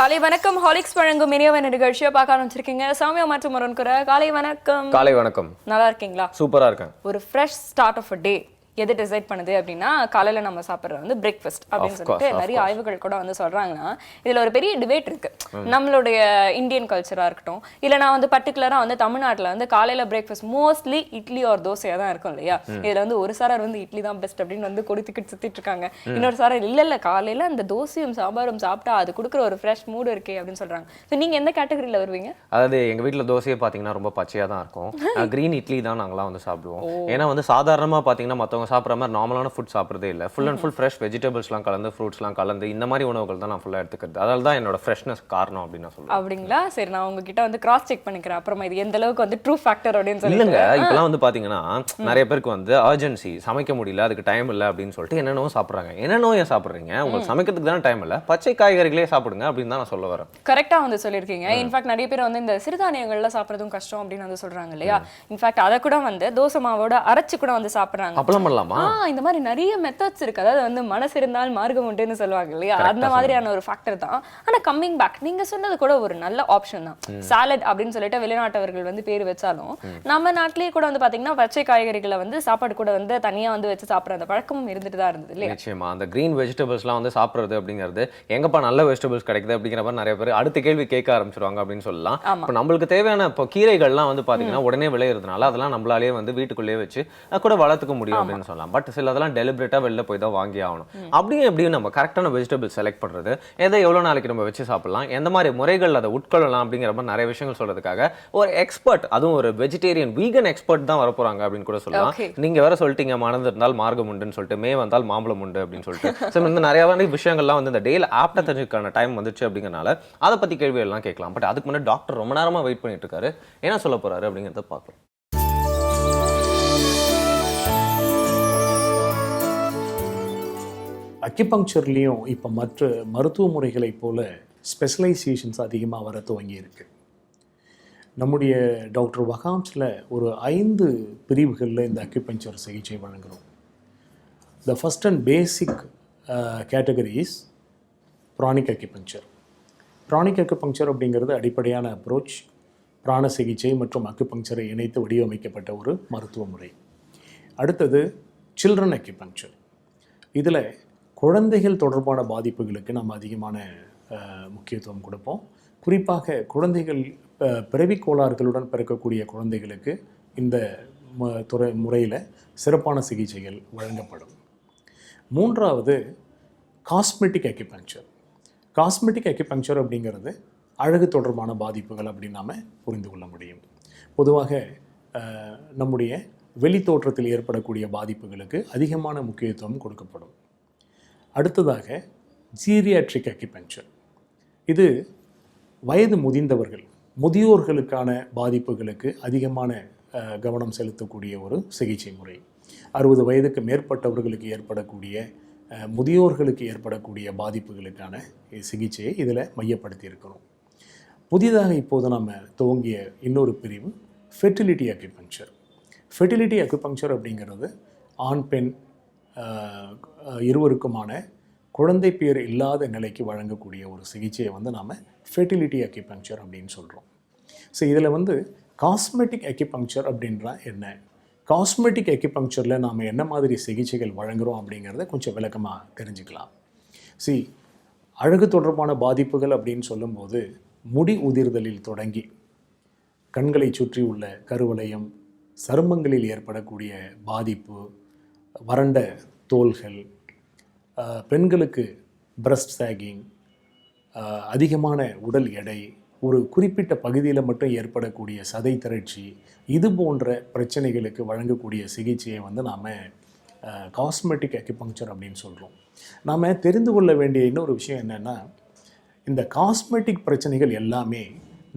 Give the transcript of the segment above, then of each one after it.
காலை வணக்கம். ஹாலிக்ஸ் வழங்கும் இனியவை நிகழ்ச்சியை பார்க்க ஆரம்பிச்சிருக்கீங்க. சௌமியா மற்றும் முரண்குற காலை வணக்கம். காலை வணக்கம். நல்லா இருக்கீங்களா? சூப்பரா இருக்கேன். ஒரு ஃப்ரெஷ் ஸ்டார்ட் ஆஃப் அ டே எது டிசைட் பண்ணுது அப்படின்னா காலையில் நம்ம சாப்பிட்றது வந்து பிரேக்ஃபாஸ்ட் அப்படின்னு சொல்லிட்டு நிறைய ஆய்வுகள் கூட வந்து சொல்கிறாங்கன்னா இதில் ஒரு பெரிய டிபேட் இருக்கு. நம்மளுடைய இந்தியன் கல்ச்சராக இருக்கட்டும், இல்லைனா வந்து பர்டிகுலராக வந்து தமிழ்நாட்டில் வந்து காலையில் பிரேக்ஃபாஸ்ட் மோஸ்ட்லி இட்லி ஒரு தோசையாக தான் இருக்கும் இல்லையா? இதில் வந்து ஒரு சாரார் வந்து இட்லி தான் பெஸ்ட் அப்படின்னு வந்து கொடுத்துக்கிட்டு சுற்றிட்டு இருக்காங்க. இன்னொரு சாரார் இல்லை காலையில் அந்த தோசையும் சாம்பாரும் சாப்பிட்டா அது கொடுக்குற ஒரு ஃப்ரெஷ் மூடு இருக்கே அப்படின்னு சொல்கிறாங்க. ஸோ நீங்கள் எந்த கேட்டகரியில் வருவீங்க? அதாவது எங்கள் வீட்டில் தோசையை பார்த்தீங்கன்னா ரொம்ப பச்சையாக தான் இருக்கும். க்ரீன் இட்லி தான் நாங்களாம் வந்து சாப்பிடுவோம். ஏன்னா வந்து சாதாரணமாக பார்த்தீங்கன்னா மற்றவங்க சாப்பிட்ற மாதிரி நார்மலான ஃபுட் சாப்பிட்றதே இல்லை. ஃபுல் அண்ட் ஃபுல் ஃப்ரெஷ் வெஜிடபிள்ஸ்லாம் கலந்து ஃப்ரூட்ஸ்லாம் கலந்து இந்த மாதிரி உணவுகள் தான் நான் ஃபுல்லாக எடுத்துக்கிறது. அதனால தான் என்னோட ஃப்ரெஷ்னஸ் காரணம் அப்படின்னு நான் சொல்லுவேன். அப்படிங்களா? சரி, நான் உங்ககிட்ட வந்து கிராஸ் செக் பண்ணிக்கிறேன் அப்புறமா இது எந்த அளவுக்கு வந்து ட்ரூ ஃபேக்டர் அப்படின்னு சொல்லி. இல்லைங்க, இப்போலாம் வந்து பார்த்தீங்கன்னா நிறைய பேருக்கு வந்து அர்ஜென்சி, சமைக்க முடியல, அதுக்கு டைம் இல்லை அப்படின்னு சொல்லிட்டு என்னென்னோ சாப்பிட்றாங்க. என்னென்னோ ஏன் சாப்பிட்றீங்க? உங்களுக்கு சமைக்கிறதுக்கு தானே டைம் இல்லை, பச்சை காய்கறிகளே சாப்பிடுங்க அப்படின்னு தான் நான் சொல்ல வரேன். கரெக்டாக வந்து சொல்லியிருக்கீங்க. இன்ஃபேக்ட் நிறைய பேர் வந்து இந்த சிறுதானியங்கள்லாம் சாப்பிட்றதும் கஷ்டம் அப்படின்னு வந்து சொல்கிறாங்க இல்லையா? இன்ஃபேக்ட் அதை கூட வந்து தோசை மாவோட அரைச்சு கூட வந்து சாப்பிட்றாங்க. அப்பளம் பண்ணலாமா? இந்த மாதிரி நிறைய மெத்தட்ஸ் இருக்கு. அதாவது வந்து மனசு இருந்தால் மார்க்கம் உண்டுன்னு சொல்லுவாங்க இல்லையா? அந்த மாதிரியான ஒரு ஃபேக்டர் தான். ஆனா கம்மிங் பேக், நீங்க சொன்னது கூட ஒரு நல்ல ஆப்ஷன் தான். சாலட் அப்படின்னு சொல்லிட்டு வெளிநாட்டவர்கள் வந்து பேர் வச்சாலும் நம்ம நாட்டிலேயே கூட வந்து பாத்தீங்கன்னா பச்சை காய்கறிகளை வந்து சாப்பாடு கூட வந்து தனியா வந்து வச்சு சாப்பிட்ற அந்த பழக்கமும் இருந்துட்டு தான் இருந்தது இல்லையா? நிச்சயமா அந்த கிரீன் வெஜிடபிள்ஸ்லாம் வந்து சாப்பிட்றது அப்படிங்கிறது எங்கப்பா நல்ல வெஜிடபிள்ஸ் கிடைக்குது அப்படிங்கிற மாதிரி நிறைய பேர் அடுத்த கேள்வி கேட்க ஆரம்பிச்சிருவாங்க அப்படின்னு சொல்லலாம். இப்போ நம்மளுக்கு தேவையான இப்போ கீரைகள்லாம் வந்து பாத்தீங்கன்னா உடனே விளையிறதுனால அதெல்லாம் நம்மளாலேயே வந்து வீட்டுக்குள்ளேயே வச்சு கூட வளர்த்துக்க முடியும் அப்படின்னு சொல்லலாம். பட் சில அதெல்லாம் டெலிபரேட்டா வெளில போய் தான் வாங்கி ஆகணும். அப்படியே எப்படியும் நம்ம கரெக்டான வெஜிடபிள் செலக்ட் பண்றது, எதை எவ்வளவு நாளைக்கு நம்ம வச்சு சாப்பிடலாம், எந்த மாதிரி முறைகள் அதை உட்கொள்ளலாம் அப்படிங்கிற மாதிரி நிறைய விஷயங்கள் சொல்றதுக்காக ஒரு எக்ஸ்பர்ட், அதுவும் ஒரு வெஜிடேரியன் வீகன் எக்ஸ்பர்ட் தான் வரப்போறாங்க அப்படின்னு கூட சொல்லலாம். நீங்க வேற சொல்லிட்டீங்க மணந்திருந்தால் மார்க்கம் உண்டுன்னு சொல்லிட்டு, மே வந்தால் மாம்பழம் உண்டு அப்படின்னு சொல்லிட்டு இந்த நிறைய விஷயங்கள்லாம் வந்து இந்த டேல ஆப்டா தெரிஞ்சுக்கான டைம் வந்துச்சு அப்படிங்கறனால அதை பத்தி கேள்வி எல்லாம் கேட்கலாம். பட் அதுக்கு முன்னாடி டாக்டர் ரொம்ப நேரமா வெயிட் பண்ணிட்டு இருக்காரு, என்ன சொல்ல போறாரு அப்படிங்கறத பார்க்கலாம். அக்யூபங்க்சர்லேயும் இப்போ மற்ற மருத்துவ முறைகளைப் போல ஸ்பெஷலைசேஷன்ஸ் அதிகமாக வர துவங்கி இருக்கு. நம்முடைய டாக்டர் வகாம்ஸில் ஒரு 5 பிரிவுகளில் இந்த அக்யூபங்க்சர் சிகிச்சை வழங்குகிறோம். The first and basic category is pranic acupuncture. Pranic acupuncture அப்படிங்கிறது அடிப்படையான அப்ரோச், பிராண சிகிச்சை மற்றும் அக்யூபங்க்சரை இணைத்து வடிவமைக்கப்பட்ட ஒரு மருத்துவ முறை. அடுத்தது சில்ட்ரன் அக்யூபங்க்சர். இதில் குழந்தைகள் தொடர்பான பாதிப்புகளுக்கு நம்ம அதிகமான முக்கியத்துவம் கொடுப்போம். குறிப்பாக குழந்தைகள் பிறவி கோளாறுகளுடன் பிறக்கக்கூடிய குழந்தைகளுக்கு இந்த முறையில் சிறப்பான சிகிச்சைகள் வழங்கப்படும். மூன்றாவது காஸ்மெட்டிக் அக்யூபங்க்சர். காஸ்மெட்டிக் அக்யூபங்க்சர் அப்படிங்கிறது அழகு தொடர்பான பாதிப்புகள் அப்படின்னு நாம் புரிந்து கொள்ள முடியும். பொதுவாக நம்முடைய வெளி தோற்றத்தில் ஏற்படக்கூடிய பாதிப்புகளுக்கு அதிகமான முக்கியத்துவம் கொடுக்கப்படும். அடுத்ததாக ஜீரியாட்ரிக் அக்யூபங்க்சர். இது வயது முதிர்ந்தவர்கள், முதியோர்களுக்கான பாதிப்புகளுக்கு அதிகமான கவனம் செலுத்தக்கூடிய ஒரு சிகிச்சை முறை. 60 வயதுக்கு மேற்பட்டவர்களுக்கு ஏற்படக்கூடிய முதியோர்களுக்கு ஏற்படக்கூடிய பாதிப்புகளுக்கான சிகிச்சையை இதில் மையப்படுத்தி இருக்கிறோம். புதிதாக இப்போது நம்ம துவங்கிய இன்னொரு பிரிவு ஃபெர்டிலிட்டி அக்யூபங்க்சர். ஃபெர்டிலிட்டி அக்யூபங்க்சர் அப்படிங்கிறது ஆண் பெண் இருவருக்குமான குழந்தை பேர் இல்லாத நிலைக்கு வழங்கக்கூடிய ஒரு சிகிச்சையை வந்து நாம் ஃபெர்டிலிட்டி அக்யூபங்க்சர் அப்படின்னு சொல்கிறோம். ஸோ இதில் வந்து காஸ்மெட்டிக் அக்யூபங்க்சர் அப்படின்றா என்ன, காஸ்மெட்டிக் அக்யூபங்க்சரில் நாம் என்ன மாதிரி சிகிச்சைகள் வழங்குகிறோம் அப்படிங்கிறத கொஞ்சம் விளக்கமாக தெரிஞ்சுக்கலாம். அழகு தொடர்பான பாதிப்புகள் அப்படின்னு சொல்லும்போது முடி உதிர்தலில் தொடங்கி கண்களை சுற்றி உள்ள கருவளையம், சருமங்களில் ஏற்படக்கூடிய பாதிப்பு, வறண்ட தோள்கள், பெண்களுக்கு பிரஸ்ட் சாகிங், அதிகமான உடல் எடை, ஒரு குறிப்பிட்ட பகுதியில் மட்டும் ஏற்படக்கூடிய சதை திரட்சி, இது போன்ற பிரச்சனைகளுக்கு வழங்கக்கூடிய சிகிச்சையை வந்து நாம் காஸ்மெட்டிக் அக்யூபங்க்சர் அப்படின்னு சொல்கிறோம். நாம் தெரிந்து கொள்ள வேண்டிய இன்னொரு விஷயம் என்னென்னா, இந்த காஸ்மெட்டிக் பிரச்சனைகள் எல்லாமே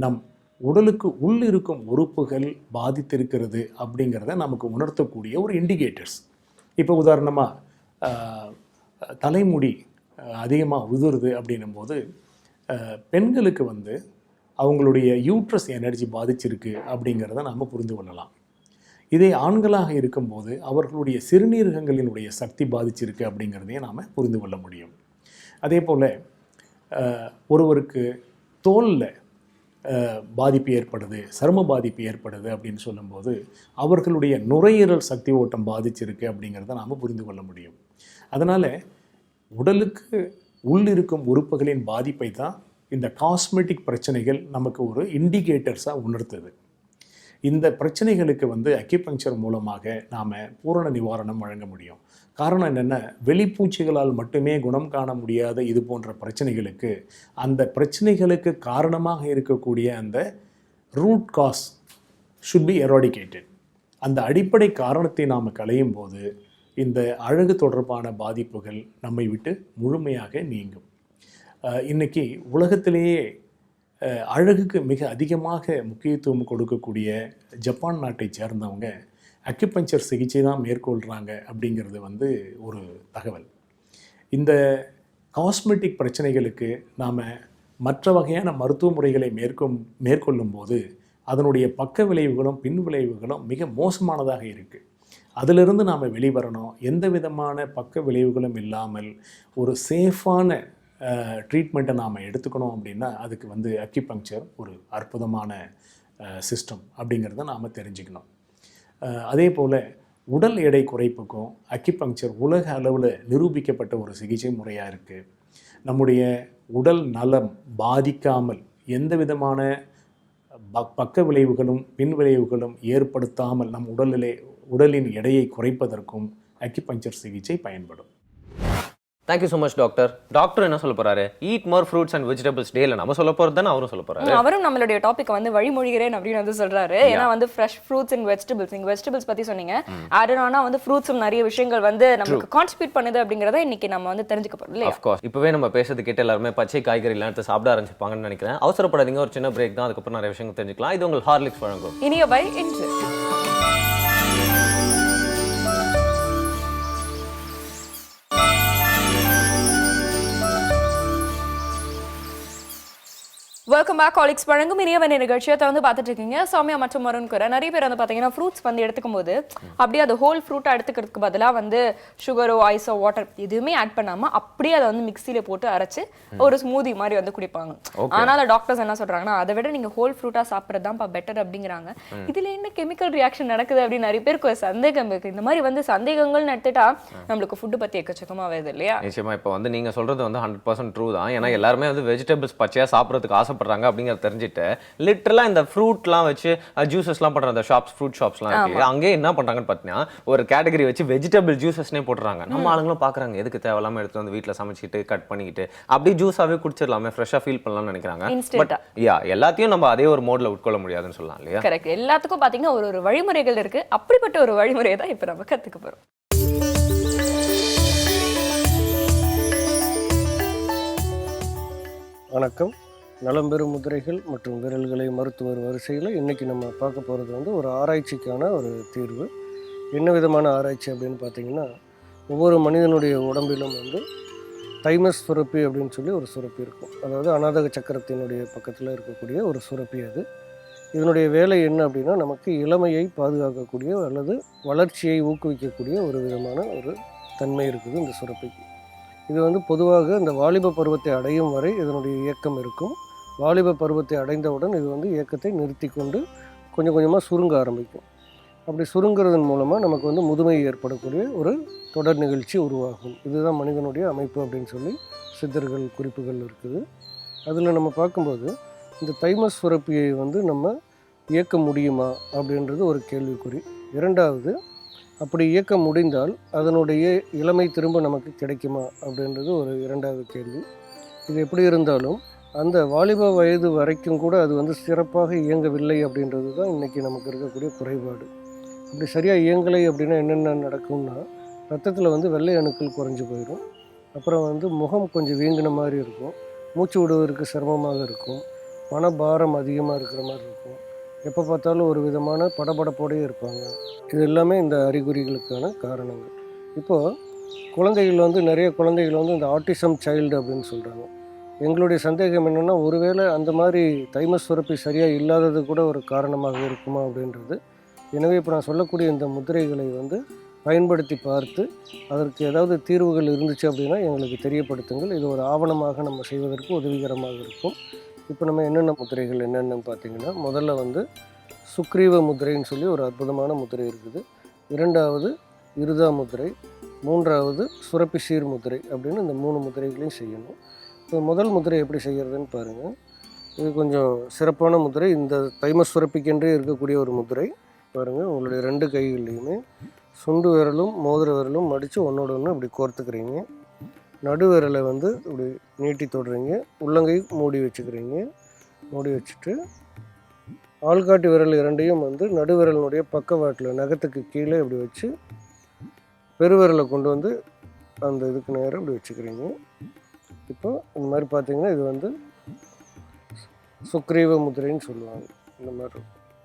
நம் உடலுக்கு உள்ளிருக்கும் உறுப்புகள் பாதித்திருக்கிறது அப்படிங்கிறத நமக்கு உணர்த்தக்கூடிய ஒரு இண்டிகேட்டர்ஸ். இப்போ உதாரணமாக தலைமுடி அதிகமாக உதிருது அப்படின்னும் போது பெண்களுக்கு வந்து அவங்களுடைய யூட்ரஸ் எனர்ஜி பாதிச்சிருக்கு அப்படிங்கிறத நாம் புரிந்து கொள்ளலாம். இதே ஆண்களாக இருக்கும்போது அவர்களுடைய சிறுநீரகங்களினுடைய சக்தி பாதிச்சிருக்கு அப்படிங்கிறதையும் நாம் புரிந்து கொள்ள முடியும். அதே போல் ஒருவருக்கு தோலில் பாதிப்பு ஏற்படுது, சரும பாதிப்பு ஏற்படுது அப்படின்னு சொல்லும்போது அவர்களுடைய நுரையீரல் சக்தி ஓட்டம் பாதிச்சிருக்கு அப்படிங்கிறத நாம் புரிந்து கொள்ள முடியும். அதனால் உடலுக்கு உள்ளிருக்கும் உறுப்புகளின் பாதிப்பை தான் இந்த காஸ்மெட்டிக் பிரச்சனைகள் நமக்கு ஒரு இண்டிகேட்டர்ஸாக உணர்த்துது. இந்த பிரச்சனைகளுக்கு அக்யூபங்க்சர் மூலமாக நாம் பூரண நிவாரணம் வழங்க முடியும். காரணம் என்னென்னா, வெளிப்பூச்சிகளால் மட்டுமே குணம் காண முடியாத இது போன்ற பிரச்சனைகளுக்கு அந்த பிரச்சனைகளுக்கு காரணமாக இருக்கக்கூடிய அந்த root cause should be eradicated. அந்த அடிப்படை காரணத்தை நாம் களையும் போது இந்த அழகு தொடர்பான பாதிப்புகள் நம்மை விட்டு முழுமையாக நீங்கும். இன்றைக்கி உலகத்திலேயே அழகுக்கு மிக அதிகமாக முக்கியத்துவம் கொடுக்கக்கூடிய ஜப்பான் நாட்டை சேர்ந்தவங்க அக்யூபங்க்சர் சிகிச்சை தான் மேற்கொள்கிறாங்க அப்படிங்கிறது ஒரு தகவல். இந்த காஸ்மெட்டிக் பிரச்சனைகளுக்கு நாம் மற்ற வகையான மருத்துவ முறைகளை மேற்கொள்ளும் போது அதனுடைய பக்க விளைவுகளும் பின் விளைவுகளும் மிக மோசமானதாக இருக்குது. அதிலிருந்து நாம் வெளிவரணும். எந்த விதமான பக்க விளைவுகளும் இல்லாமல் ஒரு சேஃபான ட்ரீட்மெண்ட்டை நாம் எடுத்துக்கணும் அப்படின்னா அதுக்கு அக்யூபங்க்சர் ஒரு அற்புதமான சிஸ்டம் அப்படிங்கிறத நாம் தெரிஞ்சுக்கணும். அதே போல் உடல் எடை குறைப்புக்கும் அக்யூபங்க்சர் உலக அளவில் நிரூபிக்கப்பட்ட ஒரு சிகிச்சை முறையாக இருக்குது. நம்முடைய உடல் நலம் பாதிக்காமல் எந்த விதமான பக்க விளைவுகளும் பின் விளைவுகளும் ஏற்படுத்தாமல் நம் உடலின் எடையை குறைப்பதற்கும் அக்யூபங்க்சர் சிகிச்சை பயன்படும். Thank you so much doctor. Doctor என்ன சொல்ல போறாரு? Eat more fruits and vegetables டேல நம்ம சொல்ல போறது தானே அவரும் சொல்ல போறாரு. அவரும் நம்மளுடைய டாபிக் வழிமொழிகிறேன் அப்படின்னு சொல்றாரு. ஏன்னா ஃப்ரெஷ் ஃப்ரூட்ஸ் அண்ட் வெஜிடபிள்ஸ், நீங்க வெஜிடபிள்ஸ் பத்தி சொன்னீங்க. ஆடட் ஆனா ஃப்ரூட்ஸும் நிறைய விஷயங்கள் நமக்கு கான்ட்ரிபியூட் பண்ணுது அப்படிங்கறத இன்னைக்கு நம்ம தெரிஞ்சுக்க போறோம் இல்லையா? Of course. இப்பவே நம்ம பேசுறது கேட்ட எல்லாரும் பச்சை காய்கறி எல்லாம் எடுத்து சாப்பிட ஆரம்பிப்பாங்கன்னு நினைக்கிறேன். அவசரப்படாதீங்க, ஒரு சின்ன பிரேக் தான், அதுக்கப்புறம் நிறைய விஷயங்கள் தெரிஞ்சுக்கலாம். இது உங்கள் ஹார்லிக்ஸ் வழங்கும் இனியவை இன்று. Welcome back. காலிக்ஸ் வழங்கும் இனியவை நிகழ்ச்சியை பார்த்துட்டு இருக்கீங்க. சௌமியா மற்றும் வருண் கூட நிறைய பேர் பார்த்தீங்கன்னா ஃப்ரூட்ஸ் எடுத்துக்கும் போது அப்படியே அது ஹோல் ஃப்ரூட்டை எடுத்துக்கிறதுக்கு பதிலாக சுகரோ ஐஸோ வாட்டர் எதுவுமே ஆட் பண்ணாமல் அப்படியே அதை மிக்சியில் போட்டு அரைச்சு ஒரு ஸ்மூதி மாதிரி குடிப்பாங்க. ஆனால் டாக்டர்ஸ் என்ன சொல்றாங்கன்னா, அதை விட நீங்கள் ஹோல் ஃப்ரூட்டாக சாப்பிட்றது தான் பெட்டர் அப்படிங்கிறாங்க. இதில் என்ன கெமிக்கல் ரியாக்ஷன் நடக்குது அப்படின்னு நிறைய பேருக்கு சந்தேகம் இருக்கு. இந்த மாதிரி சந்தேகங்கள்னு எடுத்துட்டா நம்மளுக்கு ஃபுட்டு பற்றி எக்கச்சக்கமாக வருது இல்லையா? நிச்சயமா. இப்போ நீங்கள் சொல்றது 100% ட்ரூ தான். ஏன்னா எல்லாருமே வெஜிடபிள்ஸ் பச்சையாக சாப்பிட்றதுக்கு ஆசைப்படுறாங்க அப்படிங்கறத தெரிஞ்சிட்டு லிட்டரலா இந்த ஃப்ரூட்லாம் வச்சு ஜூஸஸ்லாம் பண்ற அந்த ஷாப்ஸ், ஃப்ரூட் ஷாப்ஸ்லாம் இருக்கு. அங்கே என்ன பண்றாங்கன்னு பார்த்தீங்கன்னா ஒரு கேட்டகரி வச்சு வெஜிடபிள் ஜூஸஸ்னே போட்டுறாங்க. நம்ம ஆளுங்களும் பார்க்குறாங்க, எதுக்கு தேவையில்லாம எடுத்து வீட்டில் சமைச்சிட்டு கட் பண்ணிக்கிட்டு அப்படியே ஜூஸாவே குடிச்சிடலாமே, ஃப்ரெஷ்ஷாக ஃபீல் பண்ணலாம்னு நினைக்கிறாங்க. பட் எல்லாத்தையும் நம்ம அதே ஒரு மோட்ல உட்கொள்ள முடியாதுன்னு சொல்லலாம் இல்லையா? கரெக்ட். எல்லாத்துக்கும் பார்த்தீங்கன்னா ஒரு வழிமுறைகள் இருக்கு. அப்படிப்பட்ட ஒரு வழிமுறையை தான் இப்போ நம்ம கற்றுக்க போகிறோம். வணக்கம். நலம்பெறும் முதிரைகள் மற்றும் விரல்களை மருத்துவர் வரிசையில் இன்றைக்கி நம்ம பார்க்க போகிறது ஒரு ஆராய்ச்சிக்கான ஒரு தீர்வு. என்ன விதமான ஆராய்ச்சி அப்படின்னு பார்த்திங்கன்னா, ஒவ்வொரு மனிதனுடைய உடம்பிலும் தைமஸ் சுரப்பி அப்படின்னு சொல்லி ஒரு சுரப்பி இருக்கும். அதாவது அநாதக சக்கரத்தினுடைய பக்கத்தில் இருக்கக்கூடிய ஒரு சுரப்பி. அது இதனுடைய வேலை என்ன அப்படின்னா, நமக்கு இளமையை பாதுகாக்கக்கூடிய அல்லது வளர்ச்சியை ஊக்குவிக்கக்கூடிய ஒரு விதமான ஒரு தன்மை இருக்குது இந்த சுரப்பிக்கு. இது பொதுவாக இந்த வாலிப பருவத்தை அடையும் வரை இதனுடைய இயக்கம் இருக்கும். வாலிப பருவத்தை அடைந்தவுடன் இது இயக்கத்தை நிறுத்தி கொண்டு கொஞ்சம் கொஞ்சமாக சுருங்க ஆரம்பிக்கும். அப்படி சுருங்கிறதன் மூலமாக நமக்கு முதுமை ஏற்படக்கூடிய ஒரு தொடர் நிகழ்ச்சி உருவாகும். இதுதான் மனிதனுடைய அமைப்பு அப்படின்னு சொல்லி சித்தர்கள் குறிப்புகள் இருக்குது. அதில் நம்ம பார்க்கும்போது இந்த தைமஸ் சுரப்பியை நம்ம இயக்க முடியுமா அப்படின்றது ஒரு கேள்விக்குறி. இரண்டாவது, அப்படி இயக்க முடிந்தால் அதனுடைய இளமை திரும்ப நமக்கு கிடைக்குமா அப்படின்றது ஒரு இரண்டாவது கேள்வி. இது எப்படி இருந்தாலும் அந்த வாலிப வயது வரைக்கும் கூட அது சிறப்பாக இயங்கவில்லை அப்படின்றது தான் இன்றைக்கி நமக்கு இருக்கக்கூடிய குறைபாடு. அப்படி சரியாக இயங்கலை அப்படின்னா என்னென்ன நடக்கும்னா, ரத்தத்தில் வெள்ளை அணுக்கள் குறைஞ்சி போயிடும். அப்புறம் முகம் கொஞ்சம் வீங்கின மாதிரி இருக்கும். மூச்சு விடுவதற்கு சிரமமாக இருக்கும். மனபாரம் அதிகமாக இருக்கிற மாதிரி இருக்கும். எப்போ பார்த்தாலும் ஒரு விதமான படபடப்போடையே இருப்பாங்க. இது எல்லாமே இந்த அறிகுறிகளுக்கான காரணங்கள். இப்போது குழந்தைகள் நிறைய குழந்தைகள் இந்த ஆட்டிசம் சைல்டு அப்படின்னு சொல்கிறாங்க. எங்களுடைய சந்தேகம் என்னென்னா, ஒருவேளை அந்த மாதிரி தைமஸ் சுரப்பி சரியாக இல்லாதது கூட ஒரு காரணமாக இருக்குமா அப்படின்றது. எனவே இப்போ நான் சொல்லக்கூடிய இந்த முதிரைகளை பயன்படுத்தி பார்த்து அதற்கு ஏதாவது தீர்வுகள் இருந்துச்சு அப்படின்னா எங்களுக்கு தெரியப்படுத்துங்கள். இது ஒரு ஆவணமாக நம்ம செய்வதற்கு உதவிகரமாக இருக்கும். இப்போ நம்ம என்னென்ன முத்திரைகள் என்னென்னு பார்த்தீங்கன்னா, முதல்ல வந்து சுக்ரீவ முத்திரைன்னு சொல்லி ஒரு அற்புதமான முத்திரை இருக்குது. 2வது இருதா முத்திரை, 3வது சுரப்பி சீர் முத்திரை அப்படின்னு இந்த 3 முத்திரைகளையும் செய்யணும். இப்போ முதல் முத்திரை எப்படி செய்கிறதுன்னு பாருங்கள். இது கொஞ்சம் சிறப்பான முத்திரை. இந்த தைமஸ் சுரப்பிக்கென்றே இருக்கக்கூடிய ஒரு முத்திரை. பாருங்கள், உங்களுடைய 2 கைகள்லையுமே சுண்டு விரலும் மோதிர விரலும் மடித்து ஒன்றோட ஒன்று இப்படி கோர்த்துக்கிறீங்க. நடு விரலை வந்து இப்படி நீட்டி தொடுறீங்க. உள்ளங்கை மூடி வச்சுக்கிறீங்க. மூடி வச்சுட்டு ஆள்காட்டி விரல் 2யும் வந்து நடுவிரலினுடைய பக்கவாட்டில் நகத்துக்கு கீழே இப்படி வச்சு பெருவிரலை கொண்டு வந்து அந்த இதுக்கு நேரம் இப்படி வச்சுக்கிறீங்க. இப்போ இந்த மாதிரி பார்த்தீங்கன்னா இது வந்து சுக்ரீவ முத்திரைன்னு சொல்லுவாங்க. இந்த மாதிரி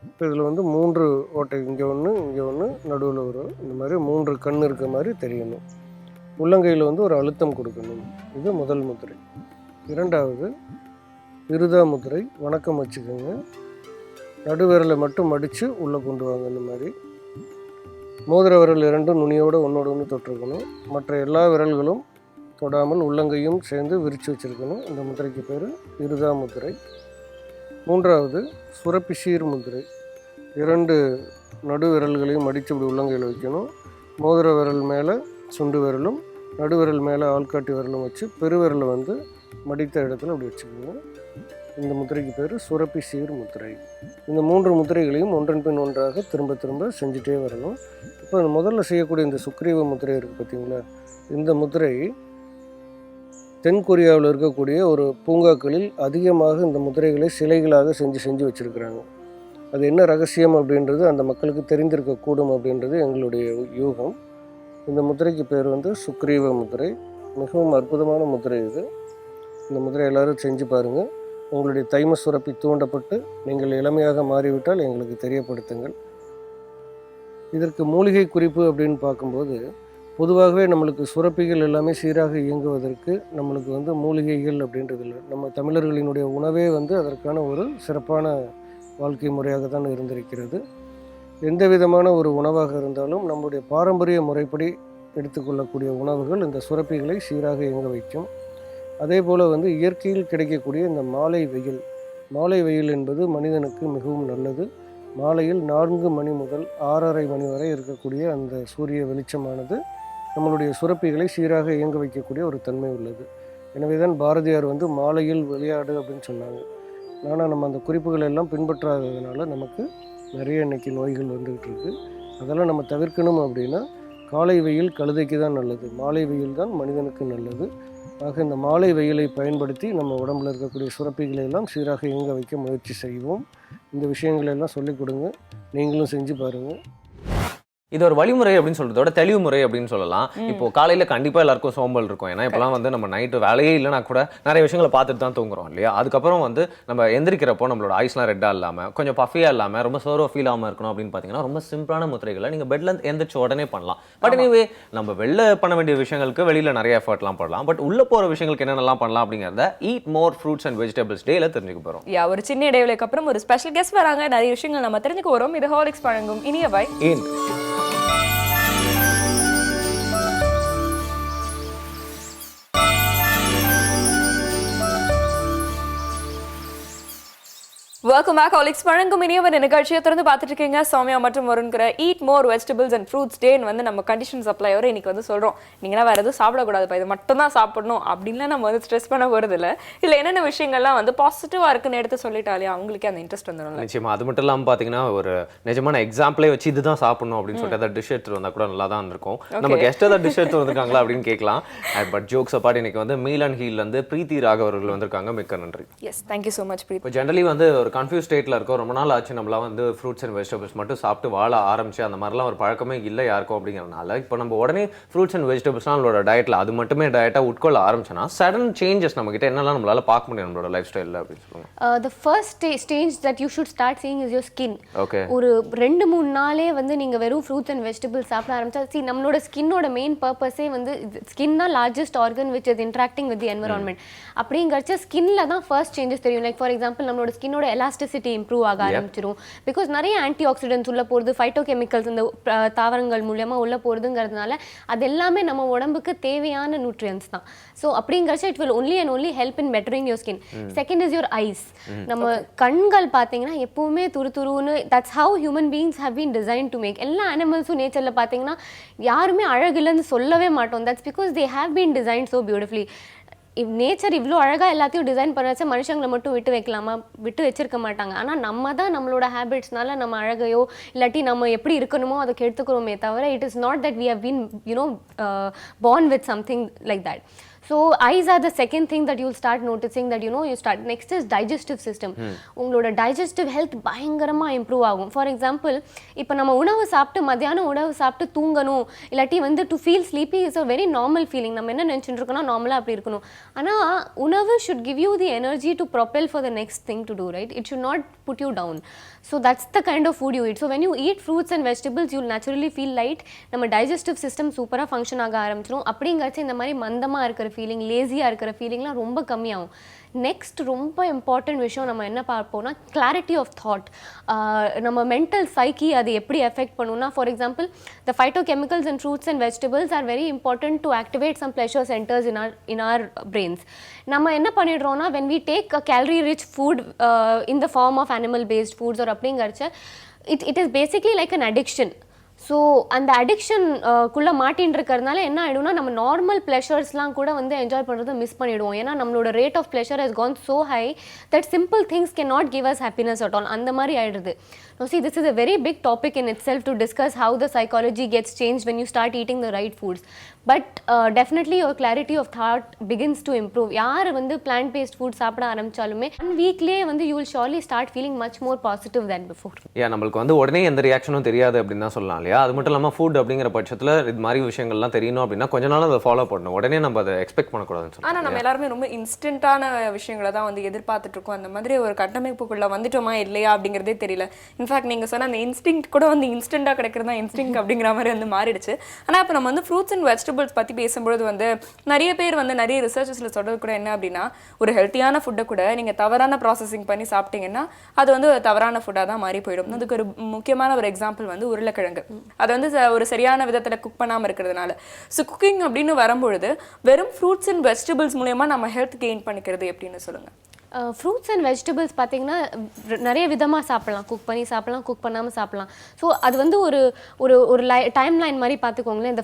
இப்போ இதில் வந்து 3 ஓட்டை, இங்கே ஒன்று இங்கே ஒன்று நடுவில் வரும். இந்த மாதிரி 3 கண் இருக்க மாதிரி தெரியணும். உள்ளங்கையில் வந்து ஒரு அழுத்தம் கொடுக்கணும். இது முதல் முத்திரை. 2வது இருதா முத்திரை. வணக்கம் வச்சுக்கோங்க. நடுவிரலை மட்டும் மடித்து உள்ளே கொண்டு வாங்க. இந்த மாதிரி மோதிர விரல் 2 நுனியோடு ஒன்றோட ஒன்று தொட்டிருக்கணும். மற்ற எல்லா விரல்களும் தொடாமல் உள்ளங்கையும் சேர்ந்து விரித்து வச்சுருக்கணும். இந்த முத்திரைக்கு பேர் இருதா முத்திரை. 3வது சுரப்பி சீர் முத்திரை. 2 நடு விரல்களையும் மடித்து இப்படி உள்ளங்கையில் வைக்கணும். மோதிர விரல் மேலே சுண்டு விரலும் நடுவிரல் மேலே ஆள்காட்டி விரலும் வச்சு பெருவிரலை வந்து மடித்த இடத்துல அப்படி வச்சுக்கோங்க. இந்த முத்திரைக்கு பேர் சுரப்பி சீர் முத்திரை. இந்த 3 முத்திரைகளையும் ஒன்றன் பின் ஒன்றாக திரும்ப திரும்ப செஞ்சுட்டே வரணும். இப்போ முதல்ல செய்யக்கூடிய இந்த சுக்ரீவ முத்திரை இருக்குது பார்த்தீங்களா, இந்த முத்திரை தென்கொரியாவில் இருக்கக்கூடிய ஒரு பூங்காக்களில் அதிகமாக இந்த முத்திரைகளை சிலைகளாக செஞ்சு வச்சுருக்கிறாங்க. அது என்ன ரகசியம் அப்படின்றது அந்த மக்களுக்கு தெரிந்திருக்கக்கூடும் அப்படின்றது எங்களுடைய யூகம். இந்த முத்திரைக்கு பேர் வந்து சுக்ரீவ முத்திரை. மிகவும் அற்புதமான முத்திரை இது. இந்த முத்திரை எல்லோரும் செஞ்சு பாருங்கள். உங்களுடைய தைம சுரப்பி தூண்டப்பட்டு நீங்கள் இளமையாக மாறிவிட்டால் எங்களுக்கு தெரியப்படுத்துங்கள். இதற்கு மூலிகை குறிப்பு அப்படின்னு பார்க்கும்போது பொதுவாகவே நம்மளுக்கு சுரப்பிகள் எல்லாமே சீராக இயங்குவதற்கு நம்மளுக்கு வந்து மூலிகைகள் அப்படின்றது இல்லை. நம்ம தமிழர்களினுடைய உணவே வந்து அதற்கான ஒரு சிறப்பான வாழ்க்கை முறையாக தான் இருந்திருக்கிறது. எந்த விதமான ஒரு உணவாக இருந்தாலும் நம்முடைய பாரம்பரிய முறைப்படி எடுத்துக்கொள்ளக்கூடிய உணவுகள் இந்த சுரப்பிகளை சீராக இயங்க வைக்கும். அதே போல் வந்து இயற்கையில் கிடைக்கக்கூடிய இந்த மாலை வெயில் என்பது மனிதனுக்கு மிகவும் நல்லது. மாலையில் 4 மணி முதல் 6:30 மணி வரை இருக்கக்கூடிய அந்த சூரிய வெளிச்சமானது நம்மளுடைய சுரப்பிகளை சீராக இயங்க வைக்கக்கூடிய ஒரு தன்மை உள்ளது. எனவே தான் பாரதியார் வந்து மாலையில் விளையாடு அப்படின்னு சொன்னாங்க. ஆனால் நம்ம அந்த குறிப்புகள் எல்லாம் பின்பற்றாததுனால நமக்கு நிறைய இன்றைக்கி நோய்கள் வந்துக்கிட்டு இருக்குது. அதெல்லாம் நம்ம தவிர்க்கணும் அப்படின்னா காலை வெயில் கழுதைக்கு தான் நல்லது, மாலை வெயில் தான் மனிதனுக்கு நல்லது. ஆக இந்த மாலை வெயிலை பயன்படுத்தி நம்ம உடம்பில் இருக்கக்கூடிய சுரப்பிகளை எல்லாம் சீராக இயங்க வைக்க முயற்சி செய்வோம். இந்த விஷயங்களெல்லாம் சொல்லிக் கொடுங்க, நீங்களும் செஞ்சு பாருங்கள். இது ஒரு வழிமுறை அப்படின்னு சொல்றதோட தெளிவு முறை அப்படின்னு சொல்லலாம். இப்போ காலையில கண்டிப்பா எல்லாருக்கும் சோம்பல் இருக்கும். ஏன்னா இப்பெல்லாம் வந்து நம்ம நைட்டு வேலையே இல்லைனா கூட நிறைய விஷயங்களை பார்த்துட்டு தான் தூங்குறோம் இல்லையா. அதுக்கப்புறம் வந்து நம்ம எந்திரிக்கிறப்போ நம்மளோட ஐஸ்லாம் ரெட்டா இல்லாம கொஞ்சம் பஃபியா இல்லாம ரொம்ப சோர்வா ஃபீல் ஆகாம இருக்கணும் அப்படின்னு பாத்தீங்கன்னா ரொம்ப சிம்பிளான முத்திரைகளை நீங்க பெட்ல எந்திரிச்ச உடனே பண்ணலாம். பட் எனிவே நம்ம வெளில பண்ண வேண்டிய விஷயங்களுக்கு வெளியில நிறைய எஃபர்ட்லாம் பண்ணலாம். பட் உள்ள போற விஷயங்களுக்கு என்னென்னலாம் பண்ணலாம் அப்படிங்கறத eat more fruits and vegetables டேல தெரிஞ்சுக்க போறோம். ஒரு சின்ன இடைவேளைக்கு அப்புறம் ஒரு ஸ்பெஷல் கெஸ்ட் வராங்க. நிறைய விஷயங்கள் நம்ம தெரிஞ்சுக்க போறோம். இது ஹாலிக்ஸ் வழங்கும் இனியவை. Welcome back. ஹாலிக்ஸ் வழங்கும் இனியவை நிகழ்ச்சியை தொடர்ந்து பார்த்துட்டு இருக்கீங்க. சௌமியா மற்றும் வருண்கிற eat more vegetables and fruits டேன்னு வந்து நம்ம கண்டிஷன் சப்ளையோட இன்னைக்கு வந்து சொல்கிறோம். நீங்களாம் வேறு எதுவும் சாப்பிடக்கூடாதுப்பா, இது மட்டும் தான் சாப்பிடணும் அப்படின்லாம் நம்ம வந்து ஸ்ட்ரெஸ் பண்ண போகிறது இல்லை. இல்லை என்னென்ன விஷயங்கள்லாம் வந்து பாசிட்டிவாக இருக்குன்னு எடுத்து சொல்லிட்டாலே அவங்களுக்கே அந்த இன்ட்ரெஸ்ட் வந்துடும். நிச்சயமா. அது மட்டும் இல்லாமல் பார்த்தீங்கன்னா ஒரு நிஜமான எக்ஸாம்பிளே வச்சு இதுதான் சாப்பிடணும் அப்படின்னு சொல்லிட்டு ஏதாவது டிஷ் எடுத்து வந்தால் கூட நல்லா தான் இருக்கும். நம்ம கெஸ்ட் ஏதாவது டிஷ் எடுத்து வந்திருக்காங்களா அப்படின்னு கேட்கலாம். பட் ஜோக்ஸ் அப்பார்ட் இன்னைக்கு வந்து மீல் அண்ட் ஹீல் வந்து பிரீத்தி ராகவ் அவர்கள் வந்திருக்காங்க. மிக்க நன்றி. Yes, thank you so much Preeth. இப்போ ஜென்ரலி வந்து ஒரு கன்ஃபியூஸ் ஸ்டேட்டில் இருக்கும். ரொம்ப நாள் ஆச்சு நம்மளாம் வந்து ஃப்ரூட்ஸ் அண்ட் வெஜிடபிள்ஸ் மட்டும் சாப்பிட்டு வாழ ஆரம்பிச்சு அந்த மாதிரிலாம் ஒரு பழக்கமே இல்லை யாருக்கும் அப்படிங்கிறதுனால இப்போ நம்ம உடனே ஃப்ரூட்ஸ் அண்ட் வெஜிடபிள்ஸ்லாம் நம்மளோட டயட்டில் அது மட்டுமே டயட்டாக உட்கொள்ள ஆரம்பிச்சோன்னா சடன் சேஞ்சஸ் நம்மகிட்ட என்னெல்லாம் நம்மளால பார்க்க முடியும் நம்மளோட லைஃப் ஸ்டைலில் அப்படின்னு சொல்லுவாங்க. The first stage that you should start seeing is your skin. Okay. ஒரு 2-3 நாளே வந்து நீங்கள் வெறும் ஃப்ரூட்ஸ் அண்ட் வெஜிடபிள்ஸ் சாப்பிட ஆரம்பிச்சா நம்மளோட ஸ்கின்னோட மெயின் பர்பஸே வந்து ஸ்கின் தான் largest organ which is interacting with the environment. அப்படிங்கிறச்ச ஸ்கின்ல தான் ஃபர்ஸ்ட் சேஞ்சஸ் தெரியும். லைக் ஃபார் எக்ஸாம்பிள் நம்மளோட ஸ்கின்னோட எலாஸ்டிசிட்டி இம்ப்ரூவ் ஆக ஆரம்பிச்சிடும். பிகாஸ் நிறைய ஆன்டி ஆக்சிடென்ட்ஸ் உள்ள போகிறது, ஃபைட்டோ கெமிக்கல்ஸ் இந்த தாவரங்கள் மூலியமாக உள்ள போகிறதுங்கிறதுனால அது எல்லாமே நம்ம உடம்புக்கு தேவையான நியூட்ரியன்ஸ் தான். ஸோ அப்படிங்கிறச்ச it will only and only help in bettering your skin. Second is your eyes. நம்ம கண்கள் பார்த்தீங்கன்னா எப்பவுமே துருன்னு, that's how human beings have been design to make. எல்லா அனிமல்ஸும் நேச்சரில் பார்த்தீங்கன்னா யாருமே அழகில்லைன்னு சொல்லவே மாட்டோம். That's because they have been design so beautifully. Nature இவ்வளோ அழகாக எல்லாத்தையும் டிசைன் பண்ணாச்சு, மனுஷங்களை மட்டும் விட்டு வச்சிருக்க மாட்டாங்க. ஆனால் நம்ம தான் நம்மளோட ஹேபிட்ஸ்னால நம்ம அழகையோ இல்லாட்டி நம்ம எப்படி இருக்கணுமோ அதை கெடுத்துக்கிறோமே தவிர it is not that we have been born with something like that. So eyes are the second thing that you'll start noticing that you start. Next is digestive system. உங்களோட digestive health பயங்கரமா improve ஆகும். For example இப்போ நம்ம உணவு சாப்பிட்டு மத்தியானம் உணவு சாப்பிட்டு தூங்கணும் இல்லாட்டி வந்து to feel sleepy is a very normal feeling. நம்ம என்ன நினச்சிட்டு இருக்கோம்னா நார்மலாக அப்படி இருக்கணும். ஆனால் உணவு should give you the energy to propel for the next thing to do, right? It should not put you down. So that's the kind of food you eat. So when you eat fruits and vegetables you'll naturally feel light. நம்ம digestive system சூப்பராக function ஆக ஆரம்பிச்சிடும். அப்படிங்கிறச்சு இந்த மாதிரி மந்தமாக இருக்கிற feeling, லேசியாக இருக்கிற ஃபீலிங்லாம் ரொம்ப கம்மியாகும். நெக்ஸ்ட் ரொம்ப இம்பார்ட்டன்ட் விஷயம் நம்ம என்ன பார்ப்போம்னா கிளாரிட்டி ஆஃப் தாட். நம்ம மென்டல் சைக்கி அது எப்படி எஃபெக்ட் பண்ணுன்னா, for example the phytochemicals in fruits and vegetables are very important to activate some pleasure centres in our brains. நம்ம என்ன பண்ணிடுறோம்னா when we take a calorie rich food in the form of animal based foods or அப்படிங்கிறச்ச it is basically like an addiction. So அந்த addiction குள்ளே மாட்டின்னு இருக்கிறதுனால என்ன ஆகிடும்னா நம்ம normal ப்ளஷர்ஸ்லாம் கூட வந்து என்ஜாய் பண்ணுறது மிஸ் பண்ணிவிடுவோம். ஏன்னா நம்மளோட rate of pleasure has gone so high that simple things can not give us happiness at all. அந்த மாதிரி ஆகிடுது. Now see, this is a very big topic in itself to discuss how the psychology gets changed when you start eating the right foods. But definitely your clarity of thought begins to improve. யார் வந்து plant based food சாப்பிட ஆரம்பிச்சாலுமே 1 weekலயே வந்து you will surely start feeling much more positive than before. நம்மளுக்கு வந்து உடனே எந்த ரியாக்ஷனும் தெரியாது அப்படின்னு தான் சொல்லலாம் இல்லையா? அது மட்டும் இல்லாமல் ஃபுட் அப்படிங்கிற பட்சத்தில் இது மாதிரி விஷயங்கள்லாம் தெரியணும் அப்படின்னா கொஞ்ச நாள் அதை ஃபாலோ பண்ணணும். உடனே நம்ம அதை எக்ஸ்பெக்ட் பண்ணக்கூடாதுன்னு சொல்லலாம். ஆனால் நம்ம எல்லாருமே ரொம்ப இன்ஸ்டன்ட்டான விஷயங்களை தான் வந்து எதிர்பார்த்துட்டு இருக்கோம். அந்த மாதிரி ஒரு கட்டமைப்புக்குள்ள வந்துட்டோமா இல்லையா அப்படிங்கிறதே தெரியல. இன்ஃபேக்ட் நீங்கள் சொன்ன அந்த இன்ஸ்டிங் கூட வந்து இன்ஸ்டண்ட்டாக கிடைக்கிறது தான் இன்ஸ்டிங் அப்படிங்கிற மாதிரி வந்து மாறிடுச்சு. ஆனால் இப்போ நம்ம வந்து ஃப்ரூட்ஸ் அண்ட் வெஜிடபிள்ஸ் பற்றி பேசும்போது வந்து நிறைய பேர் வந்து நிறைய ரிசர்ச்சஸில் சொல்கிறது கூட என்ன அப்படின்னா, ஒரு ஹெல்த்தியான ஃபுட்டை கூட நீங்கள் தவறான ப்ராசஸிங் பண்ணி சாப்பிட்டீங்கன்னா அது வந்து ஒரு தவறான ஃபுட்டாக தான் மாறி போயிடும். அதுக்கு ஒரு முக்கியமான ஒரு எக்ஸாம்பிள் வந்து உருளைக்கிழங்கு. அது வந்து ஒரு சரியான விதத்தில் குக் பண்ணாமல் இருக்கிறதுனால. ஸோ குக்கிங் அப்படின்னு வரும்பொழுது வெறும் ஃப்ரூட்ஸ் அண்ட் வெஜிடபிள்ஸ் மூலயமா நம்ம ஹெல்த் கெயின் பண்ணிக்கிறது எப்படின்னு சொல்லுங்கள். ஃப்ரூட்ஸ் அண்ட் வெஜிடபிள்ஸ் பார்த்திங்கன்னா நிறைய விதமாக சாப்பிட்லாம். குக் பண்ணி சாப்பிட்லாம், குக் பண்ணாமல் சாப்பிட்லாம். ஸோ அது வந்து ஒரு ஒரு ஒரு டைம் லைன் மாதிரி பார்த்துக்கோங்களேன்.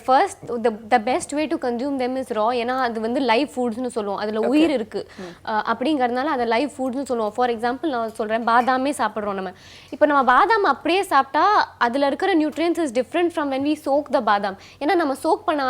The best way to consume them is raw. ஏன்னா அது வந்து லைவ் ஃபுட்ஸ்னு சொல்லுவோம், அதில் உயிர் இருக்குது அப்படிங்கிறதுனால அதை லைவ் ஃபுட்ஸ்னு சொல்லுவோம். ஃபார் எக்ஸாம்பிள் நான் சொல்கிறேன், பாதாமே சாப்பிட்றோம் நம்ம. இப்போ நம்ம பாதாம் அப்படியே சாப்பிட்டா அதில் இருக்கிற nutrients is different from when we soak the badam. ஏன்னா நம்ம சோக் பண்ண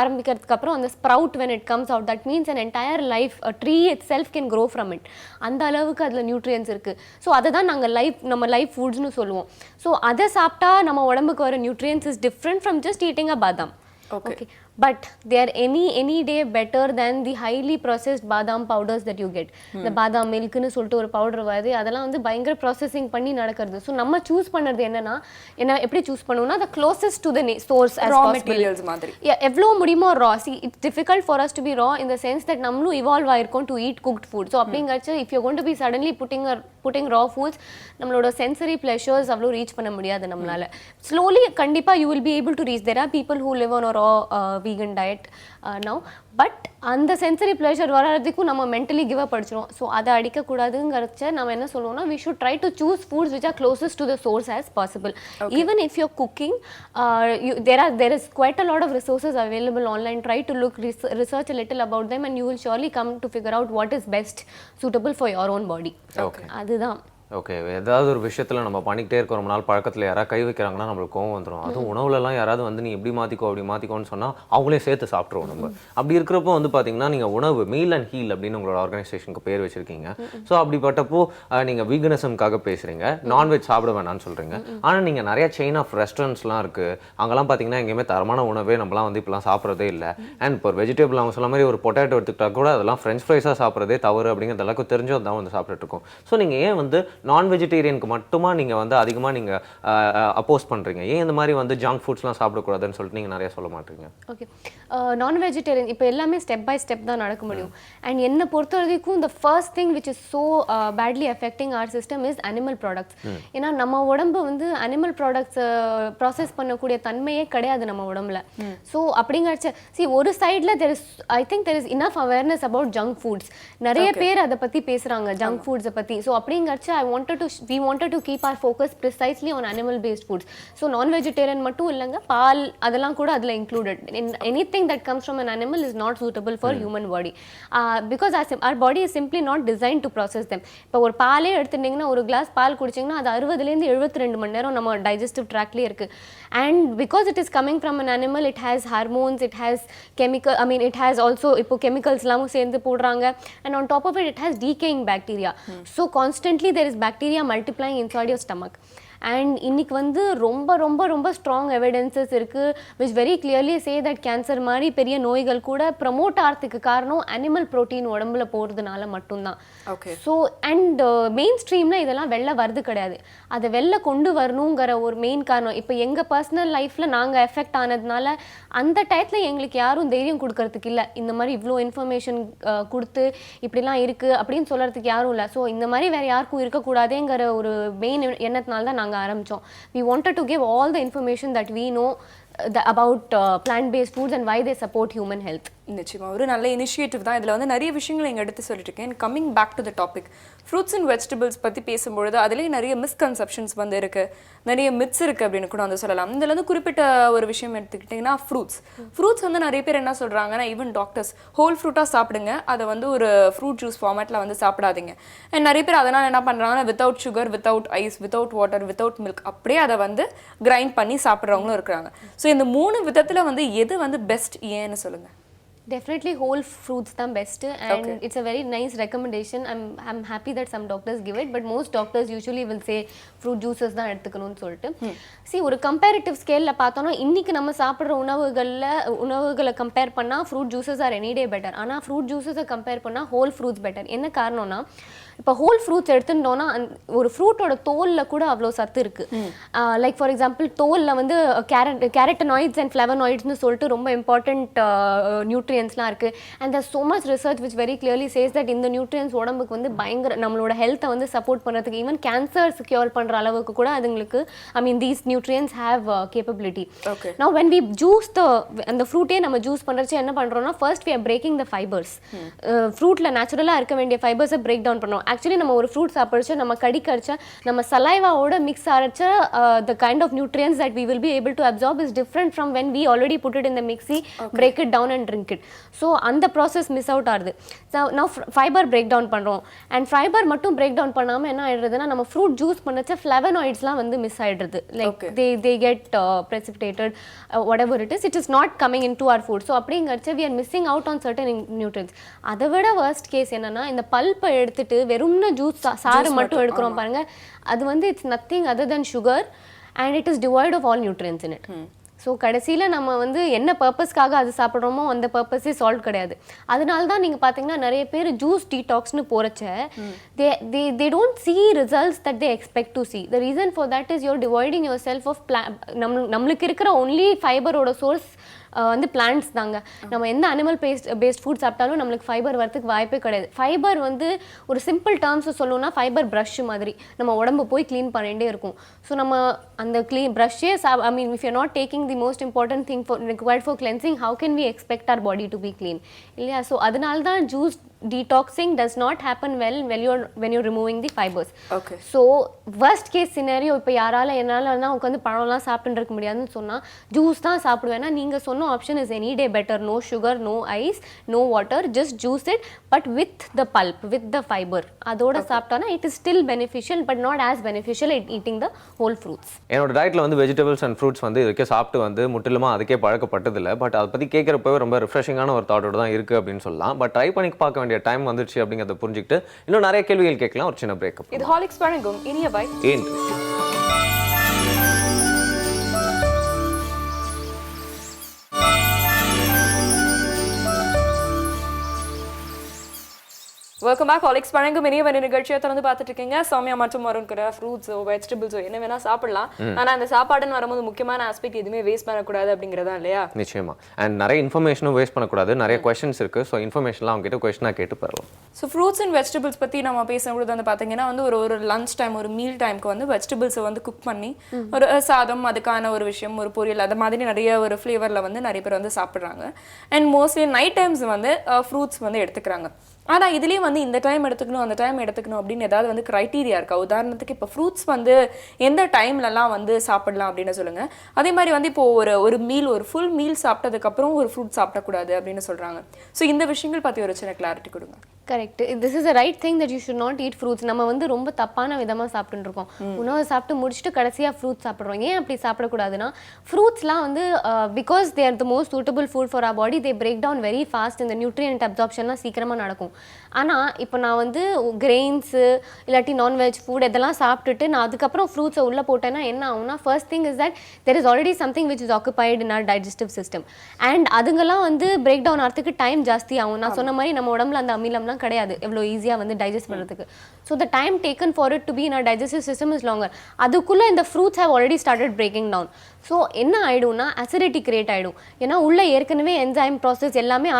ஆரம்பிக்கிறதுக்கு அப்புறம் அந்த sprout when it comes out, that means an entire life, a tree itself can grow from it. அந்த அளவுக்கு அதில் நியூட்ரியன்ஸ் இருக்குது. ஸோ அதை தான் நாங்கள் நம்ம லைஃப் ஃபுட்ஸ்னு சொல்லுவோம். ஸோ அதை சாப்பிட்டா நம்ம உடம்புக்கு வர nutrients is different from just eating a பாதாம். Okay. But they are any day better than the highly processed badam powders that you get. The badam milk னு சொல்லிட்டு ஒரு பவுடர் வருது, அதெல்லாம் வந்து பயங்கர ப்ராசஸிங் பண்ணி நடக்கிறது. ஸோ நம்ம சூஸ் பண்ணுறது என்ன எப்படி சூஸ் பண்ணுவோம்னா the closest to the source as raw possible. materials மாதிரி. எவ்வளோ முடியுமோ raw. See, it's difficult for us to be raw in the sense that நம்மளும் evolve ஆயிருக்கோம் to eat cooked food. So அப்படிங்கிறச்சு if you're going to be suddenly putting raw foods, நம்மளோட sensory pleasures அவ்வளோ reach பண்ண முடியாது நம்மளால. Slowly கண்டிப்பா you will be able to reach. There are people who live on a raw vegan diet now, but அந்த sensory pleasure வர்றதுக்கும் நம்ம mentally give up படிச்சிடும். So அதை அடிக்கக்கூடாதுங்கிறச்ச நம்ம என்ன சொல்லுவோம்னா, we should try to choose foods which are closest to the source as possible. Even if you're cooking, there is quite a lot of resources available online. Try to research a little about them and you will surely come to figure out what is best suitable for your own body. அதுதான். Okay, ஏதாவது ஒரு விஷயத்தில் நம்ம பண்ணிக்கிட்டே இருக்கிற ரொம்ப நாள் பழக்கத்தில் யாராவது கை வைக்கிறாங்கன்னா நம்மளுக்கு கோவம் வந்துடும். அதுவும் உணவுலலாம் யாராவது வந்து நீ எப்படி மாற்றிக்கோ அப்படி மாற்றிக்கோன்னு சொன்னால் அவங்களே சேர்த்து சாப்பிட்ருவோம் நம்ம. அப்படி இருக்கிறப்போ வந்து பார்த்தீங்கன்னா நீங்கள் உணவு மீல் அண்ட் ஹீல் அப்படின்னு உங்களோட ஆர்கனைசேஷனுக்கு பேர் வச்சுருக்கீங்க. ஸோ அப்படிப்பட்டப்போ நீங்கள் வீகனிசம்காக பேசுகிறீங்க, நான்வெஜ் சாப்பிட வேணாம்னு சொல்கிறீங்க. ஆனால் நீங்கள் நிறைய செயின் ஆஃப் ரெஸ்டாரண்ட்ஸ்லாம் இருக்குது, அங்கெல்லாம் பார்த்தீங்கன்னா எங்கேயுமே தரமான உணவே நம்மளாம் வந்து இப்போலாம் சாப்பிட்றதே இல்லை. அண்ட் இப்போ ஒரு வெஜிடபிள் அவங்க சொல்ல மாதிரி ஒரு பொட்டேட்டோ எடுத்துக்கிட்டா கூட அதெல்லாம் ஃப்ரெஞ்ச் ஃப்ரைஸாக சாப்பிட்றதே தவறு அப்படிங்கிறது எல்லாருக்கும் தெரிஞ்சோ தான் வந்து சாப்பிட்டுட்டு இருக்கோம். ஸோ நீங்கள் ஏன் வந்து நான் வெஜிடேரியனுக்கு மட்டுமா நீங்கள் வந்து அதிகமாக நீங்கள் அப்போஸ் பண்ணுறீங்க? ஏன் இந்த மாதிரி வந்து ஜங்க் ஃபுட்ஸ்லாம் சாப்பிடக்கூடாதுன்னு சொல்லிட்டு நீங்கள் நிறைய சொல்ல மாட்டீங்க? ஓகே, நான் வெஜிடேரியன் இப்போ எல்லாமே ஸ்டெப் பை ஸ்டெப் தான் நடக்க முடியும். அண்ட் என்னை பொறுத்த வரைக்கும் the first thing which is so badly affecting our system is animal products. ஏன்னா நம்ம உடம்பு வந்து அனிமல் ப்ராடக்ட்ஸ் ப்ராசஸ் பண்ணக்கூடிய தன்மையே கிடையாது நம்ம உடம்புல. ஸோ அப்படிங்கிறச்ச ஒரு சைடில் I think there is enough awareness about junk foods. நிறைய பேர் அதை பற்றி பேசுகிறாங்க ஜங்க் ஃபுட்ஸை பற்றி. ஸோ அப்படிங்கிறச்ச we wanted to keep our focus precisely on animal based foods. So நான் வெஜிடேரியன் மட்டும் இல்லைங்க, பால் அதெல்லாம் கூட அதில் included. anything that comes from an animal is not suitable for human body because our body is simply not designed to process them. இப்போ ஒரு பாலே எடுத்துட்டீங்கன்னா ஒரு கிளாஸ் பால் குடிச்சிங்கன்னா அது 60லேருந்து 72 மணி நேரம் நம்ம டைஜஸ்டிவ் ட்ராக்லேயே இருக்குது. And because it is coming from an animal, it has hormones, it has chemical, I mean it has also இப்போ கெமிக்கல்ஸ்லாம் சேர்ந்து போடுறாங்க. And on top of it has decaying bacteria. So constantly there is bacteria multiplying inside your stomach. And இன்னைக்கு வந்து ரொம்ப ரொம்ப ரொம்ப strong evidences இருக்குது which very clearly say that cancer மாதிரி பெரிய நோய்கள் கூட ப்ரமோட் ஆகிறதுக்கு காரணம் அனிமல் ப்ரோட்டீன் உடம்புல போகிறதுனால மட்டும்தான். ஓகே. ஸோ அண்ட் மெயின் ஸ்ட்ரீமில் இதெல்லாம் வெளில வருது கிடையாது. அதை வெளில கொண்டு வரணுங்கிற ஒரு மெயின் காரணம் இப்போ எங்கள் பர்சனல் லைஃப்பில் நாங்கள் எஃபெக்ட் ஆனதுனால அந்த டயத்தில் எங்களுக்கு யாரும் தைரியம் கொடுக்கறதுக்கு இல்லை. இந்த மாதிரி இவ்வளோ இன்ஃபர்மேஷன் கொடுத்து இப்படிலாம் இருக்குது அப்படின்னு சொல்கிறதுக்கு யாரும் இல்லை. ஸோ இந்த மாதிரி வேறு யாருக்கும் இருக்கக்கூடாதுங்கிற ஒரு மெயின் எண்ணத்தினால தான் நாங்கள் ஆரம்பிச்சோம். We wanted to give all the information that we know about plant-based foods and why they support human health. நிச்சயமா ஒரு நல்ல இனிஷியேட்டிவ் தான். இதில் வந்து நிறைய விஷயங்களை இங்கே எடுத்து சொல்லிட்டு இருக்கேன். Coming back to the topic, fruits and vegetables பற்றி பேசும்பொழுது அதுலேயே நிறைய மிஸ்கன்செப்ஷன்ஸ் வந்து இருக்குது, நிறைய மித்ஸ் இருக்குது அப்படின்னு கூட வந்து சொல்லலாம். இதில் வந்து குறிப்பிட்ட ஒரு விஷயம் எடுத்துக்கிட்டிங்கன்னா ஃப்ரூட்ஸ் வந்து நிறைய பேர் என்ன சொல்கிறாங்கன்னா, ஈவன் டாக்டர்ஸ் ஹோல் ஃப்ரூட்டாக சாப்பிடுங்க, அதை வந்து ஒரு ஃப்ரூட் ஜூஸ் ஃபார்மேட்டில் வந்து சாப்பிடாதீங்க. அண்ட் நிறைய பேர் அதனால் என்ன பண்ணுறாங்கன்னா without sugar, without ice, without water, without milk அப்படியே அதை வந்து கிரைண்ட் பண்ணி சாப்பிட்றவங்களும் இருக்கிறாங்க. ஸோ இந்த 3 விதத்தில் வந்து எது வந்து பெஸ்ட் ஏன்னு சொல்லுங்கள்? Definitely whole fruits தான் best and it's a very nice recommendation. I'm happy that some doctors give it, but most doctors usually will say fruit juices தான் எடுத்துக்கணும்னு சொல்லிட்டு. See ஒரு கம்பேரிட்டிவ் ஸ்கேலில் பார்த்தோன்னா இன்றைக்கி நம்ம சாப்பிட்ற உணவுகளை கம்பேர் பண்ணால் fruit juices or any day better. ஆனால் ஃப்ரூட் ஜூஸஸை கம்பேர் பண்ணால் ஹோல் ஃப்ரூட்ஸ் பெட்டர். என்ன காரணம்னா இப்போ ஹோல் ஃப்ரூட்ஸ் எடுத்துட்டோன்னா ஒரு ஃப்ரூட்டோட தோலில் கூட அவ்வளோ சத்து இருக்குது. லைக் ஃபார் எக்ஸாம்பிள் தோலில் வந்து கேரட்டனாய்ட்ஸ் அண்ட் ஃப்ளவனாய்ட்ஸ்னு சொல்லிட்டு ரொம்ப இம்பார்ட்டண்ட் நியூட்ரியன்ஸ்லாம் இருக்குது. And there so much research which very clearly says that இந்த நியூட்ரியன்ஸ் உடம்புக்கு வந்து பயங்கர நம்மளோட ஹெல்த்தை வந்து சப்போர்ட் பண்ணுறதுக்கு, ஈவன் கேன்சர்ஸ் கியூர் பண்ணுற அளவுக்கு கூட அதுங்களுக்கு I mean these nutrients have capability. Now when we juice அந்த ஃப்ரூட்டே நம்ம ஜூஸ் பண்ணுறச்சு என்ன பண்ணுறோம்னா first we are breaking the fibers. ஃப்ரூட்டில் நேச்சுரலாக இருக்க வேண்டிய ஃபைபர்ஸை பிரேக் டவுன் பண்ணுறோம். ஆக்சுவலி நம்ம ஒரு ஃப்ரூட் சாப்பிடுச்சு நம்ம கடிக்கடிச்சா நம்ம சலைவாவோட மிக்ஸ் ஆகிச்ச the kind of nutrients that we will be able to absorb is different from when we already put it in the mixie, break it down and drink it. So அந்த process miss out ஆகுது. So நான் fiber break down பண்ணுறோம். And fiber மட்டும் break down பண்ணாமல் என்ன ஆகிடுறதுன்னா நம்ம fruit juice பண்ணச்ச ஃப்ளவனாய்ட்ஸ்லாம் வந்து மிஸ் ஆகிடுறது. Like they get precipitated, whatever it is not coming into our food. So அப்படிங்கிறச்ச we are missing out on certain nutrients. அதை விட worst case என்னன்னா இந்த பல்ப்பை எடுத்துட்டு வெறும்னா ஜூஸ் சாறு மட்டும் எடுக்கிறோம் பாருங்க, அது வந்து it's nothing other than sugar and it is devoid of all nutrients in it. So கடைசியில் நம்ம வந்து என்ன பர்பஸ்க்காக அது சாப்பிட்றோமோ அந்த பர்பஸே சால்வ் கிடையாது. அதனால தான் நீங்கள் பார்த்தீங்கன்னா நிறைய பேர் juice டீடாக்ஸ்னு போகிறச்ச they don't see results that they expect to see. The reason for that is you're dividing yourself of நம்மளுக்கு இருக்கிற only ஃபைபரோட சோர்ஸ் வந்து பிளான்ட்ஸ் தாங்க. நம்ம எந்த அனிமல் பேஸ்ட் ஃபுட் சாப்பிட்டாலும் நம்மளுக்கு ஃபைபர் வரதுக்கு வாய்ப்பே கிடையாது. ஃபைபர் வந்து ஒரு சிம்பிள் டேர்ம்ஸ் சொல்லணும்னா ஃபைபர் ப்ரஷ் மாதிரி நம்ம உடம்பு போய் க்ளீன் பண்ணிகிட்டே இருக்கும். ஸோ நம்ம அந்த ப்ரஷ்ஷே I mean if you not taking the most important thing required for cleansing, how can we expect our body to be clean? இல்லையா? ஸோ அதனால தான் juice detoxing does not happen well when you're removing the fibers. Okay. So worst case scenario இப்போ என்னாலனா உட்காந்து பழம்லாம் சாப்பிட்டு இருக்க முடியாதுன்னு சொன்னால் ஜூஸ் தான் சாப்பிடுவேன்னா நீங்கள் சொன்ன option is any day better. No sugar, no ice, no water, just juice it but with the pulp, with the fiber. அதோட சாப்பிட்டானா it is still beneficial but not as beneficial eating the whole fruits. என்னோட டயட்டில் வந்து vegetables and fruits வந்து இதுக்கே சாப்பிட்டு வந்து முற்றிலுமா அதுக்கே பழக்கப்பட்டதில்லை. பட் அதை பற்றி கேட்குறப்பவே ரொம்ப ரிஃப்ரெஷிங்கான ஒரு தாட்டோட தான் இருக்குது அப்படின்னு சொல்லலாம். பட் ட்ரை பண்ணி பார்க்க வேண்டிய டைம் வந்துருச்சு அப்படிங்கறத புரிஞ்சுக்கிட்டு இன்னும் நிறைய கேள்விகள் கேட்கலாம். ஒரு சின்ன பிரேக். இது ஹாலிக்ஸ் வழங்கும் இனியவை இன்று. Welcome back. ஹாலிக்ஸ் வழங்கும் இனியவன் நிகழ்ச்சியை தொடர்ந்து பார்த்துட்டு இருக்கீங்க. சௌமியா மற்றும் வரும் கூட ஃப்ரூட்ஸோ வெஜிடபிள்ஸோ என்ன வேணா சாப்பிடலாம். ஆனா அந்த சாப்பாடுன்னு வரும்போது முக்கியமான ஆஸ்பெக்ட் எதுவுமே வேஸ்ட் பண்ணக்கூடாது அப்படிங்கிறதா இல்லையா? நிச்சயமா. அண்ட் நிறைய இன்ஃபர்மேஷனும் வேஸ்ட் பண்ணக்கூடாது. நிறைய கொஸ்டின்ஸ் இருக்கு. ஸோ இன்ஃபர்மேஷன்லாம் அவங்க கிட்ட கொஸ்டினாக கேட்டு பெறலாம். ஸோ ஃப்ரூட்ஸ் அண்ட் வெஜிடபிள்ஸ் பற்றி நம்ம பேசும்போது வந்து பார்த்தீங்கன்னா வந்து ஒரு லஞ்ச் டைம் ஒரு மீல் டைமுக்கு வந்து வெஜிடபிள்ஸை வந்து குக் பண்ணி ஒரு சாதம் அதுக்கான ஒரு விஷயம் ஒரு பொரியல் அது மாதிரி நிறைய ஒரு ஃப்ளேவரில் வந்து நிறைய பேர் வந்து சாப்பிட்றாங்க. அண்ட் மோஸ்ட்லி நைட் டைம்ஸ் வந்து ஃப்ரூட்ஸ் வந்து எடுத்துக்கிறாங்க. ஆனால் இதுலேயே வந்து இந்த டைம் எடுத்துக்கணும் அந்த டைம் எடுத்துக்கணும் அப்படின்னு ஏதாவது வந்து க்ரைட்டீரியா இருக்கா? உதாரணத்துக்கு இப்போ ஃப்ரூட்ஸ் வந்து எந்த டைம்லலாம் வந்து சாப்பிடலாம் அப்படின்னு சொல்லுங்கள். அதே மாதிரி வந்து இப்போது ஒரு மீல் ஒரு ஃபுல் மீல் சாப்பிட்டதுக்கப்புறம் ஒரு ஃப்ரூட் சாப்பிடக்கூடாது அப்படின்னு சொல்கிறாங்க. ஸோ இந்த விஷயங்கள் பற்றி ஒரு சின்ன கிளாரிட்டி கொடுங்க. Correct. This is a right thing that you should not eat fruits. நம்ம வந்து ரொம்ப தப்பான விதமாக சாப்பிட்டுட்டு இருக்கோம். உணவை சாப்பிட்டு முடிச்சுட்டு கடைசியாக ஃப்ரூட்ஸ் சாப்பிட்றோம். ஏன் அப்படி சாப்பிடக்கூடாதுன்னா ஃப்ரூட்ஸ்லாம் வந்து because they are the most suitable food for our body. They break down very fast. இந்த நியூட்ரியன்ட் அப்சார்ப்ஷன்லாம் சீக்கிரமாக நடக்கும். ஆனால் இப்போ நான் வந்து கிரெயின்ஸு இல்லாட்டி நான்வெஜ் ஃபுட் இதெல்லாம் சாப்பிட்டுட்டு நான் அதுக்கப்புறம் ஃப்ரூட்ஸை உள்ளே போட்டேன்னா என்ன ஆகும்னா first thing is that there is already something which is occupied in our digestive system. And அதுங்கெல்லாம் வந்து பிரேக் டவுன் ஆகிறதுக்கு டைம் ஜாஸ்தி ஆகும். நான் சொன்ன மாதிரி நம்ம உடம்புல அந்த அமிலம்லாம் கிடையாது எவ்வளோ ஈஸியாக வந்து டைஜஸ்ட் பண்ணுறதுக்கு. So the time taken for it to be in our digestive system is longer. அதுக்குள்ளே இந்த fruits have already started breaking down. So என்ன ஆகிடும்னா அசிடிட்டி கிரியேட் ஆகிடும். ஏன்னா உள்ளே ஏற்கனவே என்சைம் ப்ராசஸ் எல்லாமே